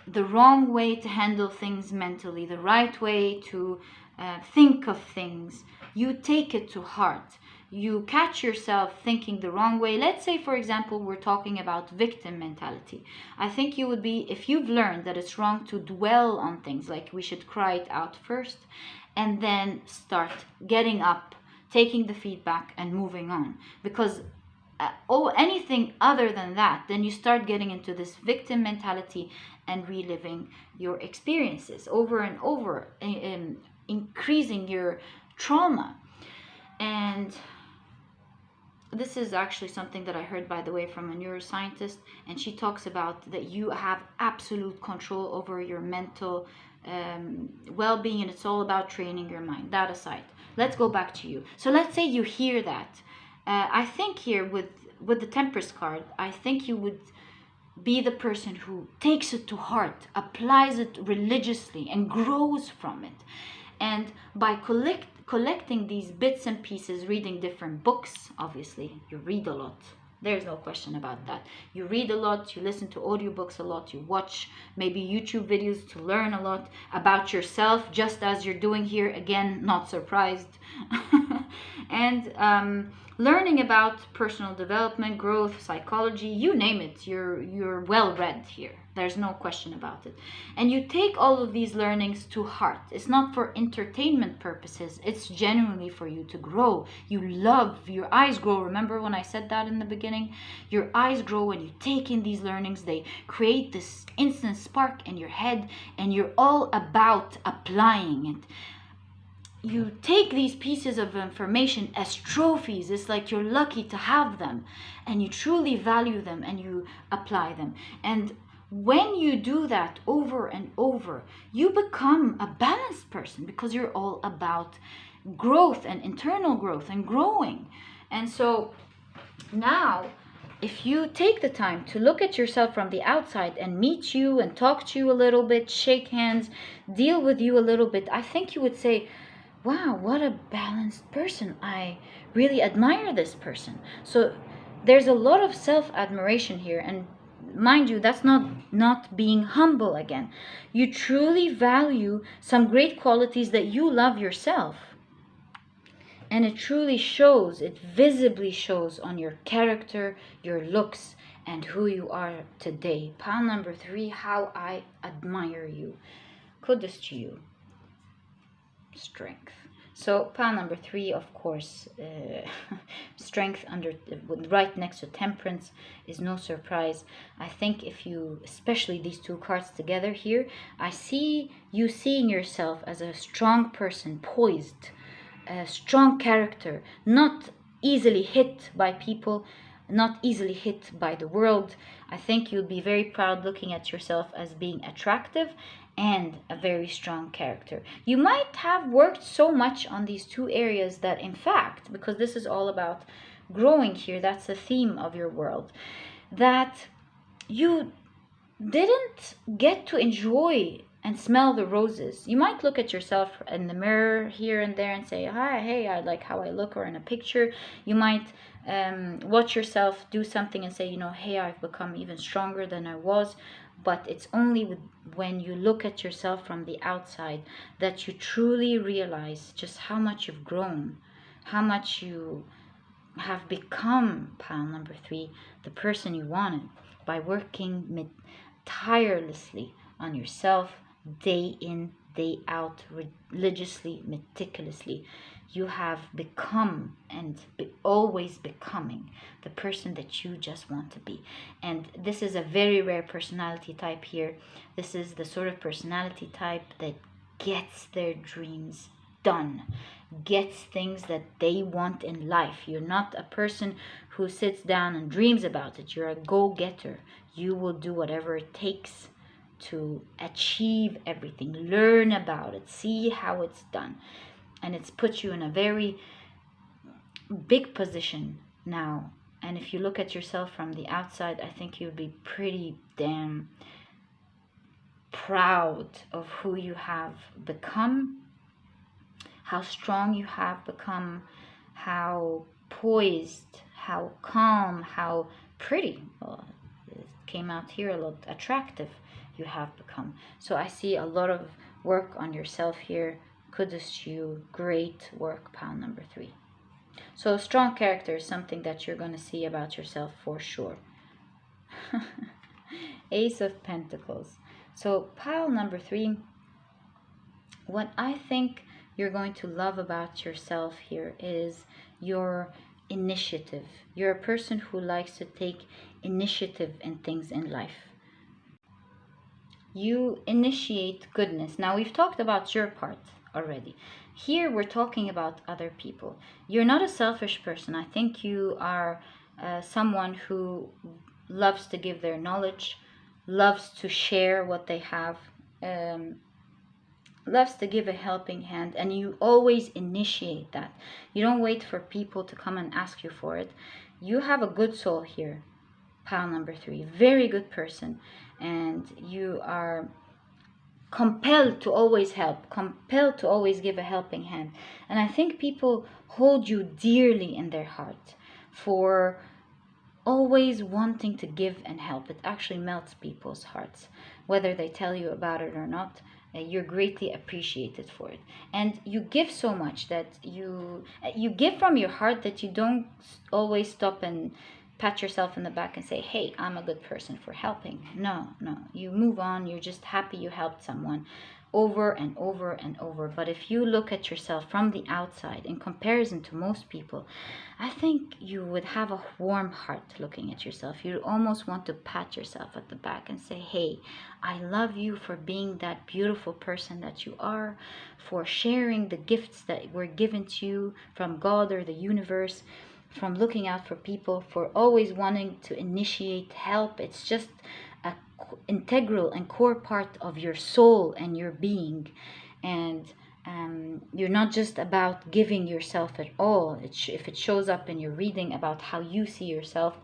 the wrong way to handle things mentally, the right way to think of things, you take it to heart. You catch yourself thinking the wrong way. Let's say, for example, we're talking about victim mentality. I think you would be, if you've learned that it's wrong to dwell on things, like we should cry it out first and then start getting up, taking the feedback and moving on. Because anything other than that, then you start getting into this victim mentality and reliving your experiences over and over, increasing your trauma. And this is actually something that I heard, by the way, from a neuroscientist, and she talks about that you have absolute control over your mental well-being, and it's all about training your mind. That aside, let's go back to you. So let's say you hear that. I think here with the Temperance card, I think you would be the person who takes it to heart, applies it religiously, and grows from it. And by collecting these bits and pieces, reading different books, obviously, you read a lot. There's no question about that. You read a lot, you listen to audiobooks a lot, you watch maybe YouTube videos to learn a lot about yourself, just as you're doing here. Again, not surprised. And learning about personal development, growth, psychology, you name it, you're well read here. There's no question about it. And you take all of these learnings to heart. It's not for entertainment purposes. It's genuinely for you to grow. You love, your eyes grow. Remember when I said that in the beginning? Your eyes grow when you take in these learnings. They create this instant spark in your head, and you're all about applying it. You take these pieces of information as trophies. It's like you're lucky to have them, and you truly value them, and you apply them. And when you do that over and over, you become a balanced person, because you're all about growth and internal growth and growing. And so now, if you take the time to look at yourself from the outside and meet you and talk to you a little bit, shake hands, deal with you a little bit, I think you would say, wow, what a balanced person. I really admire this person. So there's a lot of self-admiration here. And mind you, that's not being humble again. You truly value some great qualities that you love yourself. And it truly shows, it visibly shows on your character, your looks, and who you are today. Pile number 3, how I admire you. Kudos to you. Strength. So pile number 3, of course, strength right next to temperance is no surprise. I think if you, especially these two cards together here, I see you seeing yourself as a strong person, poised, a strong character, not easily hit by people, not easily hit by the world. I think you'll be very proud looking at yourself as being attractive and a very strong character. You might have worked so much on these two areas that, in fact, because this is all about growing here, that's the theme of your world, that you didn't get to enjoy and smell the roses. You might look at yourself in the mirror here and there and say, hi, hey, I like how I look, or in a picture. You might watch yourself do something and say, hey, I've become even stronger than I was. But it's only when you look at yourself from the outside that you truly realize just how much you've grown, how much you have become, pile number 3, the person you wanted, by working tirelessly on yourself day in, day out, religiously, meticulously. You have become and always becoming the person that you just want to be. And this is a very rare personality type here. This is the sort of personality type that gets their dreams done, gets things that they want in life. You're not a person who sits down and dreams about it. You're a go-getter. You will do whatever it takes to achieve everything. Learn about it. See how it's done. And it's put you in a very big position now. And if you look at yourself from the outside, I think you'd be pretty damn proud of who you have become, how strong you have become, how poised, how calm, how pretty. Well, it came out here a lot, attractive you have become. So I see a lot of work on yourself here. Kudos to you. Great work, pile number 3. So strong character is something that you're going to see about yourself for sure. Ace of Pentacles. So pile number 3, what I think you're going to love about yourself here is your initiative. You're a person who likes to take initiative in things in life. You initiate goodness. Now, we've talked about your part already. Here, we're talking about other people. You're not a selfish person. I think you are someone who loves to give their knowledge, loves to share what they have, loves to give a helping hand, and you always initiate that. You don't wait for people to come and ask you for it. You have a good soul here, pile number 3. Very good person, and you are compelled to always help, compelled to always give a helping hand. And I think people hold you dearly in their heart for always wanting to give and help. It actually melts people's hearts, whether they tell you about it or not. You're greatly appreciated for it, and you give so much that you give from your heart that you don't always stop and pat yourself in the back and say, hey, I'm a good person for helping. No, you move on. You're just happy you helped someone over and over and over. But if you look at yourself from the outside in comparison to most people, I think you would have a warm heart looking at yourself. You'd almost want to pat yourself at the back and say, hey, I love you for being that beautiful person that you are, for sharing the gifts that were given to you from God or the universe, from looking out for people, for always wanting to initiate help. It's just a integral and core part of your soul and your being. And you're not just about giving yourself at all. If it shows up in your reading about how you see yourself,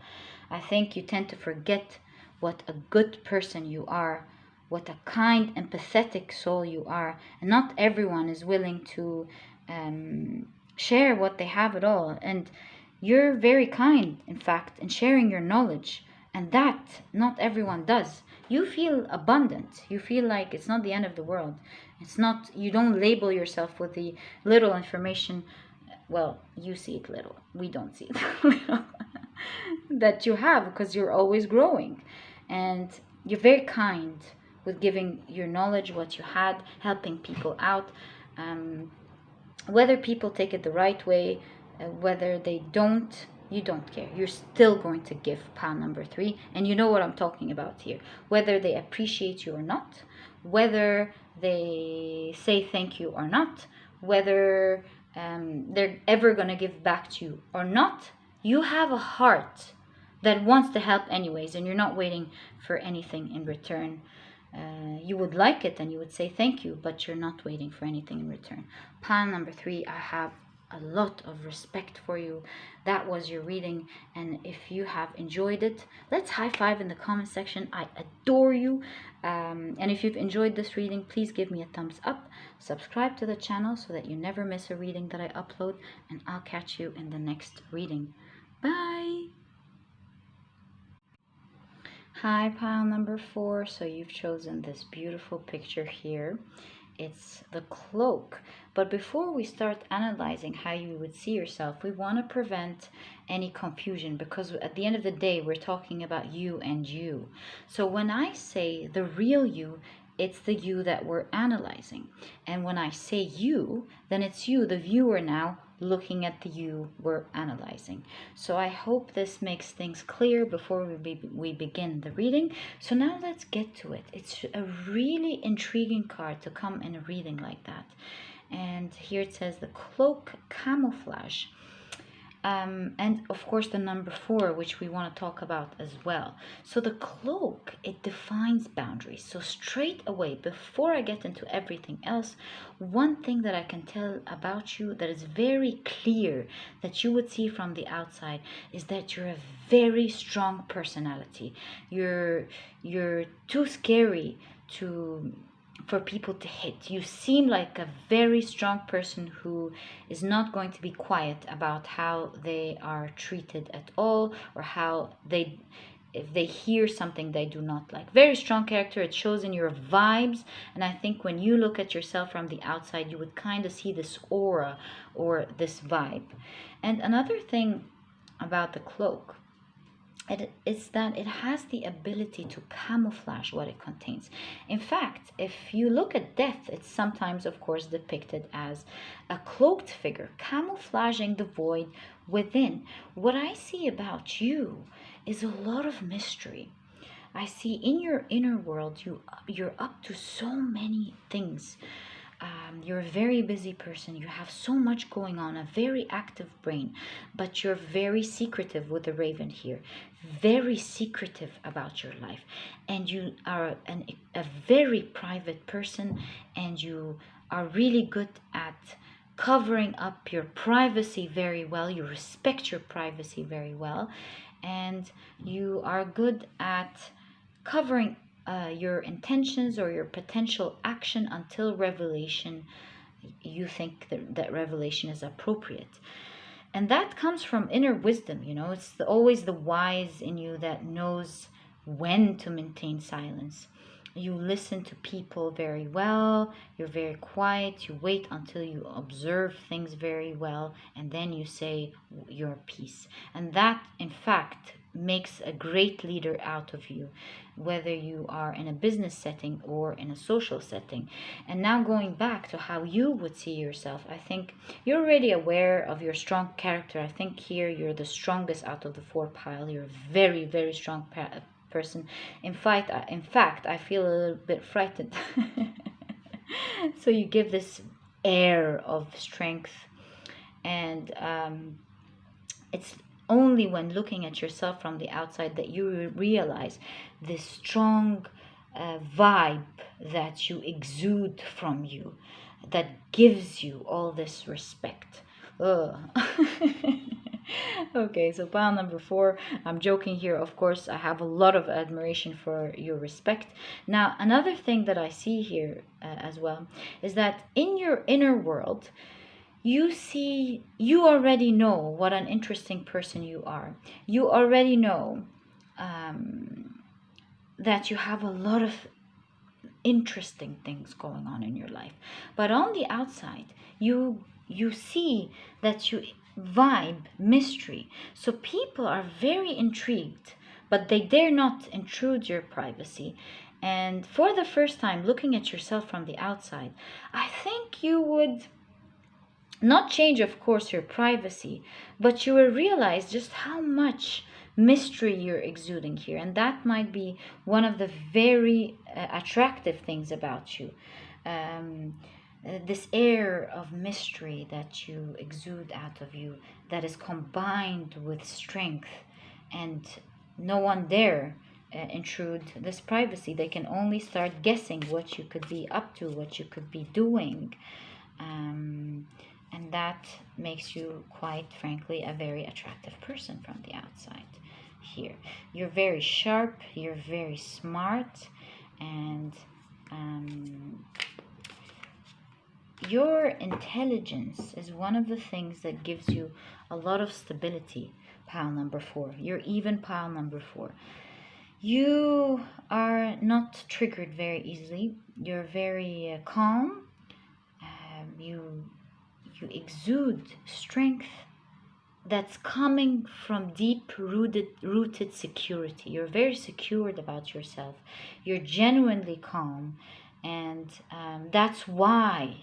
I think you tend to forget what a good person you are, what a kind, empathetic soul you are. And not everyone is willing to share what they have at all. And you're very kind, in fact, in sharing your knowledge. And that not everyone does. You feel abundant. You feel like it's not the end of the world. It's not, you don't label yourself with the little information. Well, you see it little. We don't see it little that you have, because you're always growing. And you're very kind with giving your knowledge, what you had, helping people out. Whether people take it the right way, whether they don't, you don't care. You're still going to give, pile number 3. And you know what I'm talking about here. Whether they appreciate you or not, whether they say thank you or not, whether they're ever going to give back to you or not, you have a heart that wants to help anyways, and you're not waiting for anything in return. You would like it and you would say thank you, but you're not waiting for anything in return. Pile number 3, I have a lot of respect for you. That was your reading, and if you have enjoyed it, let's high five in the comment section. I adore you. And if you've enjoyed this reading, please give me a thumbs up, subscribe to the channel so that you never miss a reading that I upload, and I'll catch you in the next reading. Bye. Hi, pile number 4. So you've chosen this beautiful picture here. It's the cloak. But before we start analyzing how you would see yourself, we want to prevent any confusion, because at the end of the day, we're talking about you and you. So when I say the real you it's the you that we're analyzing. And when I say you, then it's you, the viewer, now looking at the you we're analyzing. So I hope this makes things clear before we begin the reading. So now let's get to it. It's a really intriguing card to come in a reading like that. And here it says the Cloak Camouflage. And of course the number 4, which we want to talk about as well. So the cloak, it defines boundaries. So straight away, before I get into everything else, one thing that I can tell about you that is very clear that you would see from the outside is that you're a very strong personality. You're too scary for people to hit. You seem like a very strong person who is not going to be quiet about how they are treated at all, or how if they hear something they do not like. Very strong character. It shows in your vibes, and I think when you look at yourself from the outside, you would kind of see this aura or this vibe. And another thing about the cloak, it's that it has the ability to camouflage what it contains. In fact, if you look at death, it's sometimes, of course, depicted as a cloaked figure, camouflaging the void within. What I see about you is a lot of mystery. I see in your inner world, you're up to so many things. You're a very busy person. You have so much going on, a very active brain, but you're very secretive with the raven here. Very secretive about your life. And you are a very private person, and you are really good at covering up your privacy very well. You respect your privacy very well. And you are good at covering your intentions or your potential action until revelation, you think that revelation is appropriate. And that comes from inner wisdom. It's always the wise in you that knows when to maintain silence. You listen to people very well, you're very quiet, you wait until you observe things very well, and then you say your piece. And that, in fact, makes a great leader out of you, whether you are in a business setting or in a social setting. And now going back to how you would see yourself, I think you're already aware of your strong character. I think here you're the strongest out of the 4 pile. You're a very, very strong person. In fact, I feel a little bit frightened. So you give this air of strength, and it's only when looking at yourself from the outside that you realize this strong vibe that you exude from you, that gives you all this respect. Okay, so pile number 4, I'm joking here, of course. I have a lot of admiration for your respect. Now, another thing that I see here as well is that in your inner world, you already know what an interesting person you are. You already know that you have a lot of interesting things going on in your life. But on the outside, you see that you vibe mystery. So people are very intrigued, but they dare not intrude your privacy. And for the first time, looking at yourself from the outside, I think you would not change, of course, your privacy, but you will realize just how much mystery you're exuding here. And that might be one of the very attractive things about you. This air of mystery that you exude out of you, that is combined with strength, and no one dare intrude this privacy. They can only start guessing what you could be up to, what you could be doing. And that makes you, quite frankly, a very attractive person from the outside here. You're very sharp, you're very smart, and your intelligence is one of the things that gives you a lot of stability, pile number 4. You're even pile number 4. You are not triggered very easily. You're very calm. You exude strength that's coming from deep rooted security. You're very secured about yourself. You're genuinely calm, And that's why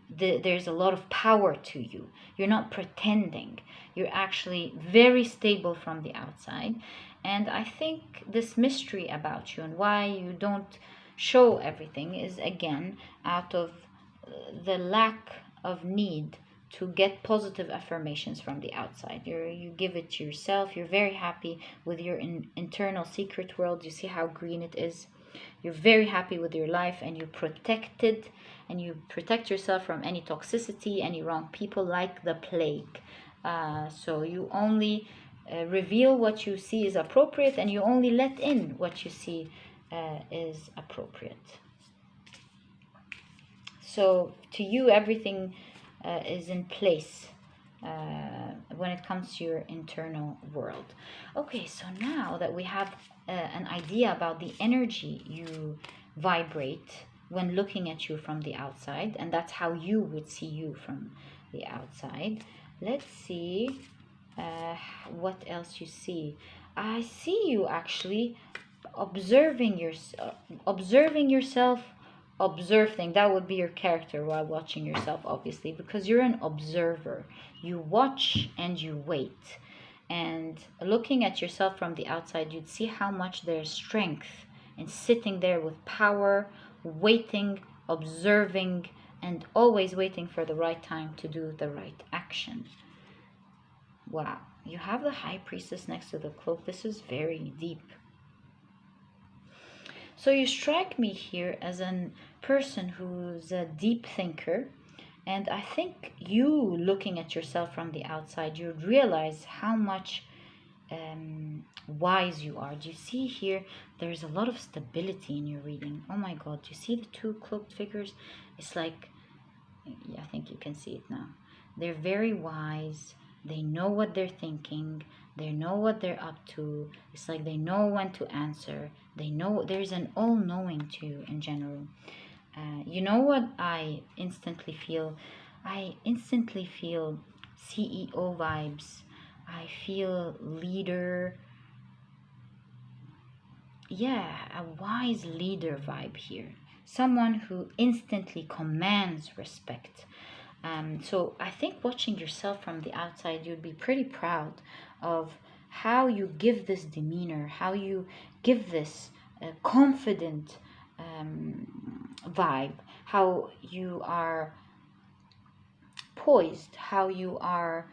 there's a lot of power to you. You're not pretending. You're actually very stable from the outside. And I think this mystery about you and why you don't show everything is again out of the lack of need to get positive affirmations from the outside. You give it to yourself. You're very happy with your internal secret world. You see how green it is. You're very happy with your life, and you protect it, and you protect yourself from any toxicity, any wrong people, like the plague. So you only reveal what you see is appropriate, and you only let in what you see is appropriate. So to you, everything is in place when it comes to your internal world. Okay, so now that we have an idea about the energy you vibrate when looking at you from the outside, and that's how you would see you from the outside, let's see what else you see. I see you actually observing yourself. Observe things. That would be your character while watching yourself, obviously, because you're an observer. You watch and you wait. And looking at yourself from the outside, you'd see how much there's strength in sitting there with power, waiting, observing, and always waiting for the right time to do the right action. Wow, you have the High Priestess next to the Cloak. This is very deep. So you strike me here as a person who's a deep thinker, and I think you looking at yourself from the outside, you realize how much wise you are. Do you see here? There's a lot of stability in your reading. Oh my God! Do you see the two cloaked figures? It's like, yeah, I think you can see it now. They're very wise. They know what they're thinking. They know what they're up to. It's like they know when to answer. They know there's an all-knowing to you in general. You know what I instantly feel? I instantly feel CEO vibes. I feel leader. Yeah, a wise leader vibe here. Someone who instantly commands respect. So I think watching yourself from the outside, you'd be pretty proud of how you give this demeanor, how you give this confident vibe, how you are poised, how you are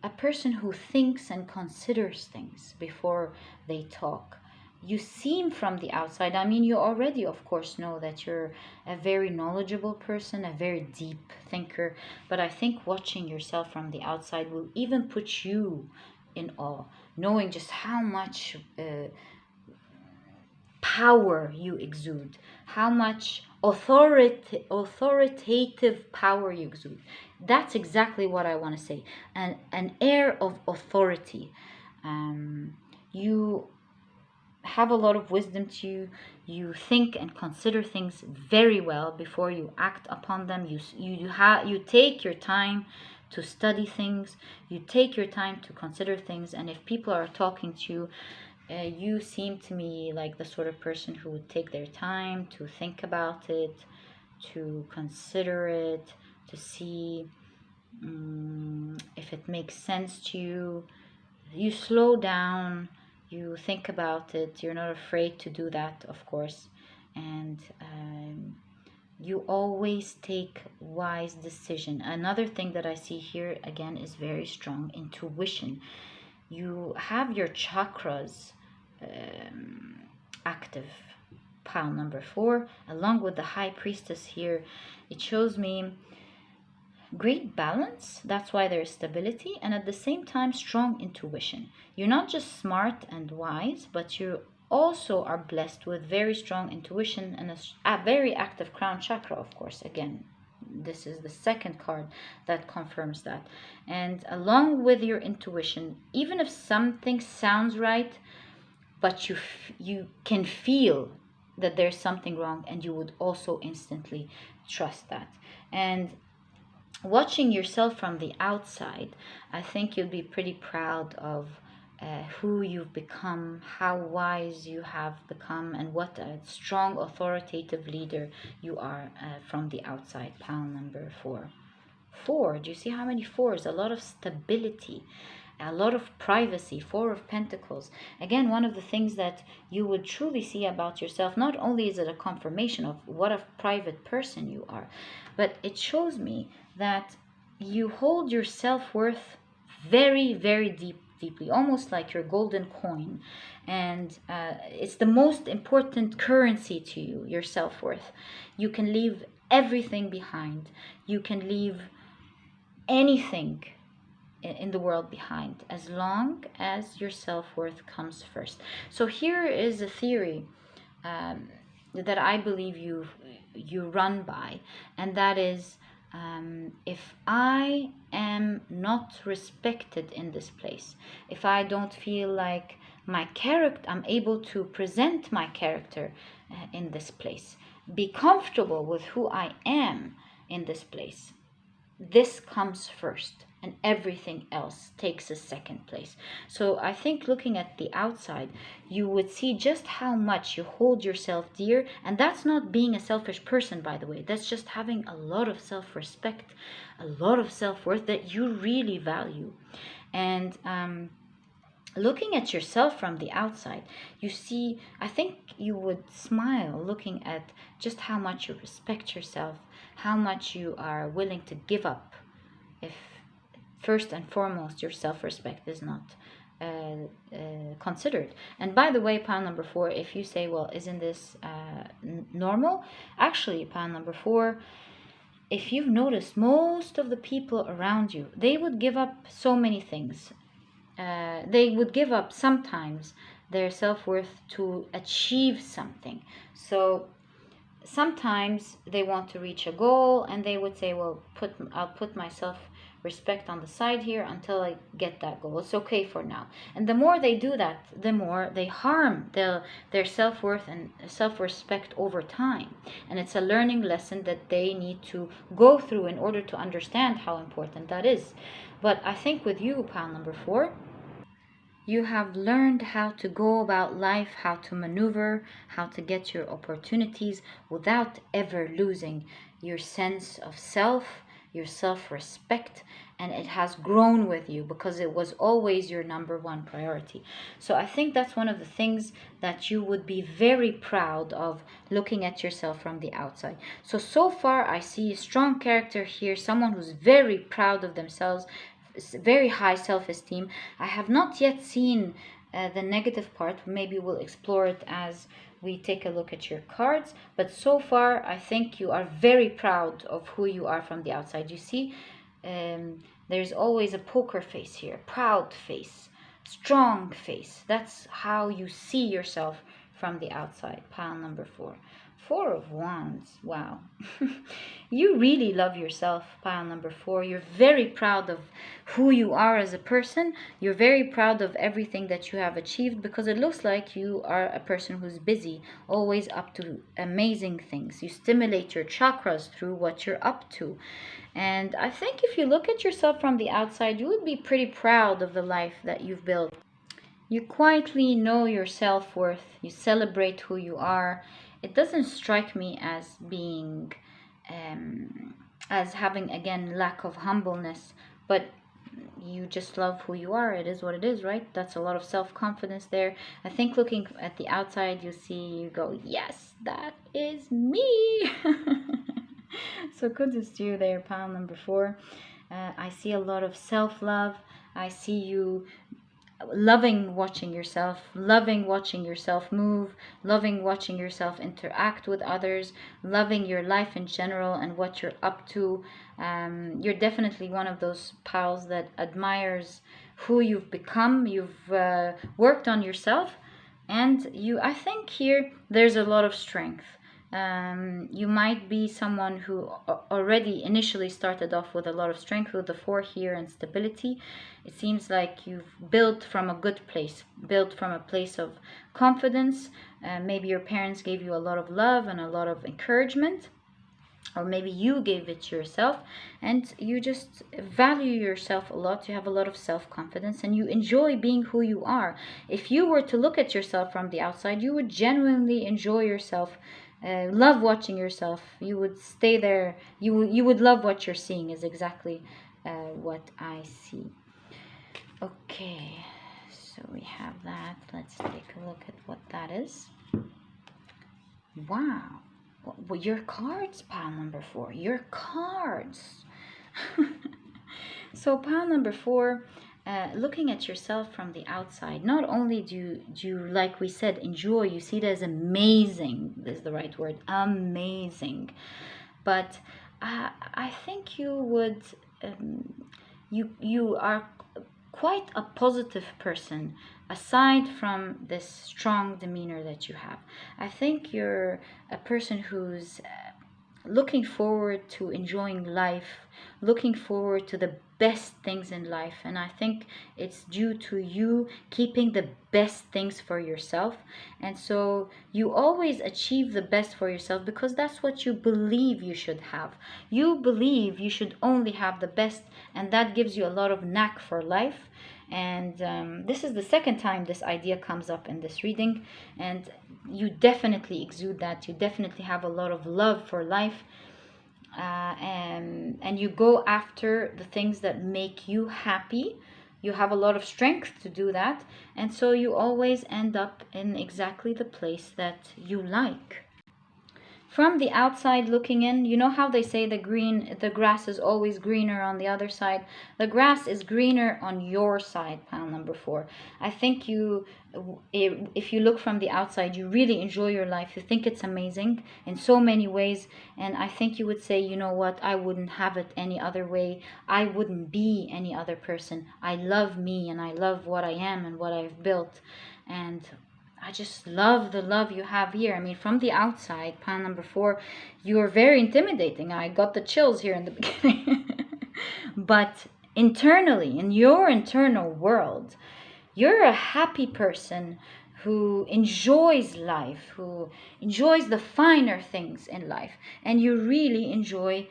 a person who thinks and considers things before they talk. You seem from the outside, I mean, you already, of course, know that you're a very knowledgeable person, a very deep thinker, but I think watching yourself from the outside will even put you in awe, knowing just how much power you exude, how much authoritative power you exude. That's exactly what I want to say. An air of authority. You have a lot of wisdom to you. You think and consider things very well before you act upon them. You take your time to study things. You take your time to consider things. And if people are talking to you, you seem to me like the sort of person who would take their time to think about it, to consider it, to see if it makes sense to you. You slow down, you think about it, you're not afraid to do that, of course, and you always take wise decision. Another thing that I see here again is very strong intuition. You have your chakras active, pile number 4, along with the High Priestess here. It shows me great balance. That's why there's stability, and at the same time strong intuition. You're not just smart and wise, but you also are blessed with very strong intuition and a very active crown chakra, of course. Again, this is the second card that confirms that. And along with your intuition, even if something sounds right, but you can feel that there's something wrong, and you would also instantly trust that. And watching yourself from the outside, I think you'll be pretty proud of who you've become, how wise you have become, and what a strong authoritative leader you are from the outside. Pile number 4. 4, do you see how many fours? A lot of stability, a lot of privacy. 4 of Pentacles. Again, one of the things that you would truly see about yourself, not only is it a confirmation of what a private person you are, but it shows me that you hold your self-worth very, very deeply, almost like your golden coin. And it's the most important currency to you, your self-worth. You can leave everything behind. You can leave anything in the world behind, as long as your self-worth comes first. So here is a theory that I believe you run by, and that is, if I am not respected in this place, if I don't feel like my character, I'm able to present my character in this place, be comfortable with who I am in this place, this comes first and everything else takes a second place. So I think looking at the outside, you would see just how much you hold yourself dear. And that's not being a selfish person, by the way. That's just having a lot of self-respect, a lot of self-worth that you really value. And looking at yourself from the outside, you see, I think you would smile looking at just how much you respect yourself, how much you are willing to give up if first and foremost your self-respect is not considered. And by the way, pile number 4, if you say, well, isn't this normal? Actually, pile number 4, if you've noticed, most of the people around you, they would give up so many things. They would give up sometimes their self-worth to achieve something. So sometimes they want to reach a goal and they would say, well, I'll put my self-respect on the side here until I get that goal. It's okay for now. And the more they do that, the more they harm their self-worth and self-respect over time. And it's a learning lesson that they need to go through in order to understand how important that is. But I think with you, pile number 4, you have learned how to go about life, how to maneuver, how to get your opportunities without ever losing your sense of self, your self-respect, and it has grown with you because it was always your number one priority. So I think that's one of the things that you would be very proud of looking at yourself from the outside. So far I see a strong character here, someone who's very proud of themselves, very high self-esteem. I have not yet seen the negative part. Maybe we'll explore it as we take a look at your cards. But so far, I think you are very proud of who you are from the outside. You see, there's always a poker face here, proud face, strong face. That's how you see yourself from the outside. Pile number 4. 4 of Wands. Wow. You really love yourself, pile number 4. You're very proud of who you are as a person. You're very proud of everything that you have achieved because it looks like you are a person who's busy, always up to amazing things. You stimulate your chakras through what you're up to. And I think if you look at yourself from the outside, you would be pretty proud of the life that you've built. You quietly know your self-worth. You celebrate who you are. It doesn't strike me as being, as having, again, lack of humbleness, but you just love who you are. It is what it is, right? That's a lot of self-confidence there. I think looking at the outside, you see, you go, yes, that is me. So kudos to you there, pile number 4. I see a lot of self-love. I see you loving watching yourself, loving watching yourself move, loving watching yourself interact with others, loving your life in general and what you're up to. You're definitely one of those piles that admires who you've become. You've worked on yourself, and I think here there's a lot of strength. You might be someone who already initially started off with a lot of strength with the 4 here and stability. It seems like you've built from a good place, built from a place of confidence. Maybe your parents gave you a lot of love and a lot of encouragement. or maybe you gave it to yourself, and you just value yourself a lot. You have a lot of self-confidence and you enjoy being who you are. If you were to look at yourself from the outside, you would genuinely enjoy yourself, love watching yourself. You would stay there. You would love what you're seeing, is exactly what I see. Okay, so we have that. Let's take a look at what that is. Wow. Well, your cards, pile number 4. Your cards. So pile number 4, looking at yourself from the outside. Not only do you, like we said, enjoy, you see it as amazing, is the right word, amazing. But I think you would, you are quite a positive person, aside from this strong demeanor that you have. I think you're a person who's looking forward to enjoying life, looking forward to the best things in life. And I think it's due to you keeping the best things for yourself. And so you always achieve the best for yourself because that's what you believe you should have. You believe you should only have the best, and that gives you a lot of knack for life. And this is the second time this idea comes up in this reading, and you definitely exude that. You definitely have a lot of love for life, and you go after the things that make you happy. You have a lot of strength to do that, and so you always end up in exactly the place that you like. From the outside looking in, you know how they say the grass is always greener on the other side? The grass is greener on your side, pile number 4. I think if you look from the outside, you really enjoy your life. You think it's amazing in so many ways. And I think you would say, you know what, I wouldn't have it any other way. I wouldn't be any other person. I love me and I love what I am and what I've built. And I just love the love you have here. I mean, from the outside, pile number 4, you are very intimidating. I got the chills here in the beginning. But internally, in your internal world, you're a happy person who enjoys life, who enjoys the finer things in life. And you really enjoy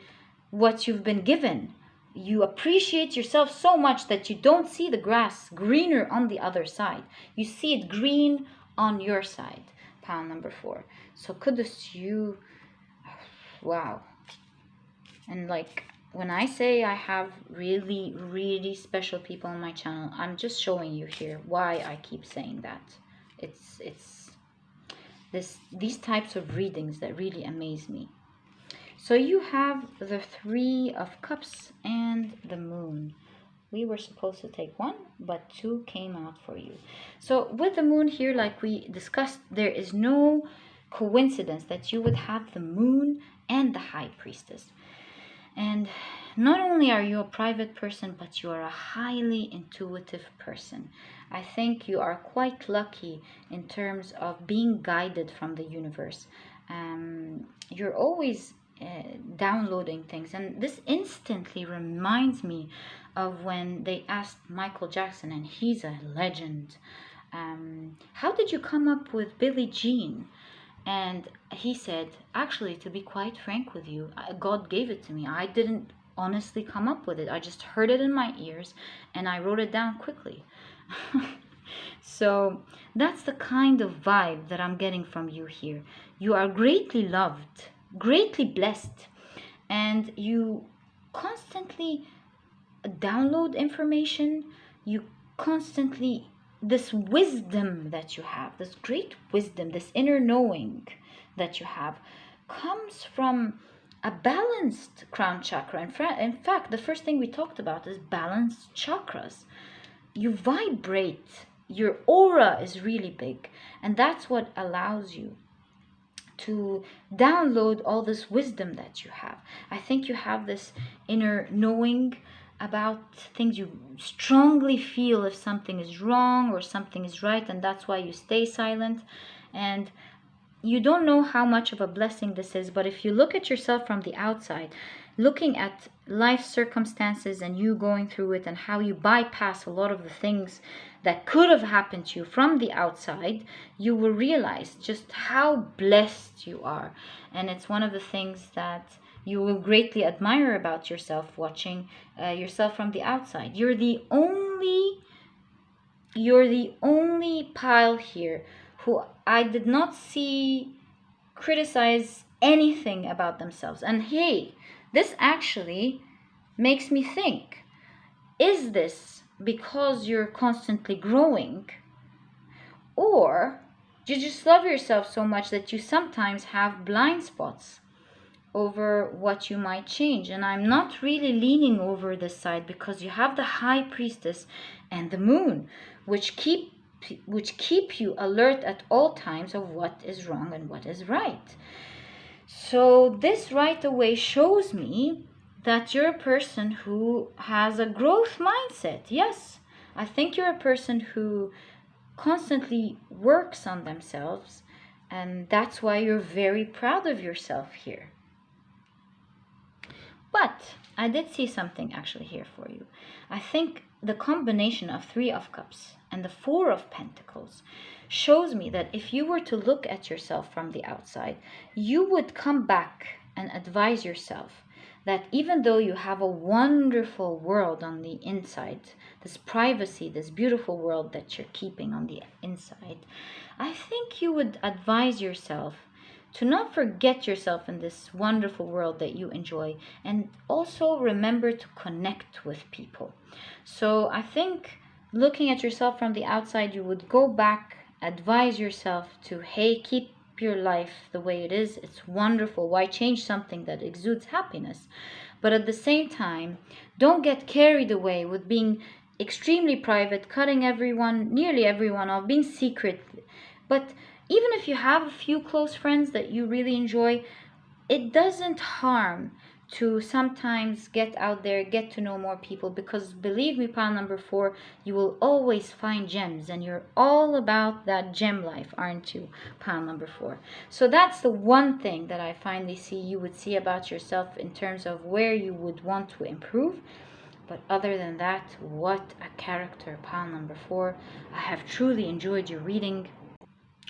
what you've been given. You appreciate yourself so much that you don't see the grass greener on the other side. You see it green on your side, pile number 4. So kudos to you. Wow. And like when I say I have really, really special people on my channel, I'm just showing you here why I keep saying that. It's these types of readings that really amaze me. So you have the 3 of Cups and the Moon. We were supposed to take 1, but 2 came out for you. So with the Moon here, like we discussed, there is no coincidence that you would have the Moon and the High Priestess. And not only are you a private person, but you are a highly intuitive person. I think you are quite lucky in terms of being guided from the universe. You're always downloading things, and this instantly reminds me of when they asked Michael Jackson, and he's a legend, how did you come up with Billie Jean? And he said, actually, to be quite frank with you, God gave it to me. I didn't honestly come up with it. I just heard it in my ears and I wrote it down quickly. So that's the kind of vibe that I'm getting from you here. You are greatly loved, greatly blessed, and you constantly download information. You constantly, this wisdom that you have, this great wisdom, this inner knowing that you have, comes from a balanced crown chakra. In fact, the first thing we talked about is balanced chakras. You vibrate, your aura is really big, and that's what allows you to download all this wisdom that you have. I think you have this inner knowing about things. You strongly feel if something is wrong or something is right, and that's why you stay silent. And you don't know how much of a blessing this is, but if you look at yourself from the outside, looking at life circumstances and you going through it and how you bypass a lot of the things that could have happened to you from the outside, you will realize just how blessed you are. And it's one of the things that you will greatly admire about yourself watching yourself from the outside. You're the only pile here who I did not see criticize anything about themselves. And hey, this actually makes me think, is this because you're constantly growing, or you just love yourself so much that you sometimes have blind spots over what you might change? And I'm not really leaning over this side, because you have the high priestess and the moon, which keep you alert at all times of what is wrong and what is right. So this right away shows me that you're a person who has a growth mindset. Yes, I think you're a person who constantly works on themselves, and that's why you're very proud of yourself here. But I did see something actually here for you. I think the combination of Three of Cups and the Four of Pentacles shows me that if you were to look at yourself from the outside, you would come back and advise yourself that even though you have a wonderful world on the inside, this privacy, this beautiful world that you're keeping on the inside, I think you would advise yourself to not forget yourself in this wonderful world that you enjoy, and also remember to connect with people. So I think looking at yourself from the outside, you would go back, advise yourself to, hey, keep your life the way it is. It's wonderful. Why change something that exudes happiness? But at the same time, don't get carried away with being extremely private, cutting nearly everyone off, being secret. But even if you have a few close friends that you really enjoy, it doesn't harm to sometimes get out there, get to know more people, because believe me, pile number 4, you will always find gems, and you're all about that gem life, aren't you, pile number 4? So that's the one thing that I finally see you would see about yourself in terms of where you would want to improve. But other than that, what a character, pile number 4. I have truly enjoyed your reading.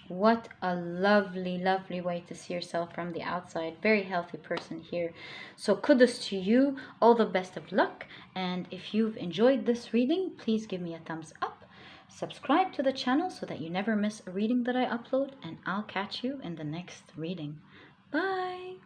What a lovely, lovely way to see yourself from the outside. Very healthy person here. So kudos to you. All the best of luck. And if you've enjoyed this reading, please give me a thumbs up. Subscribe to the channel so that you never miss a reading that I upload. And I'll catch you in the next reading. Bye.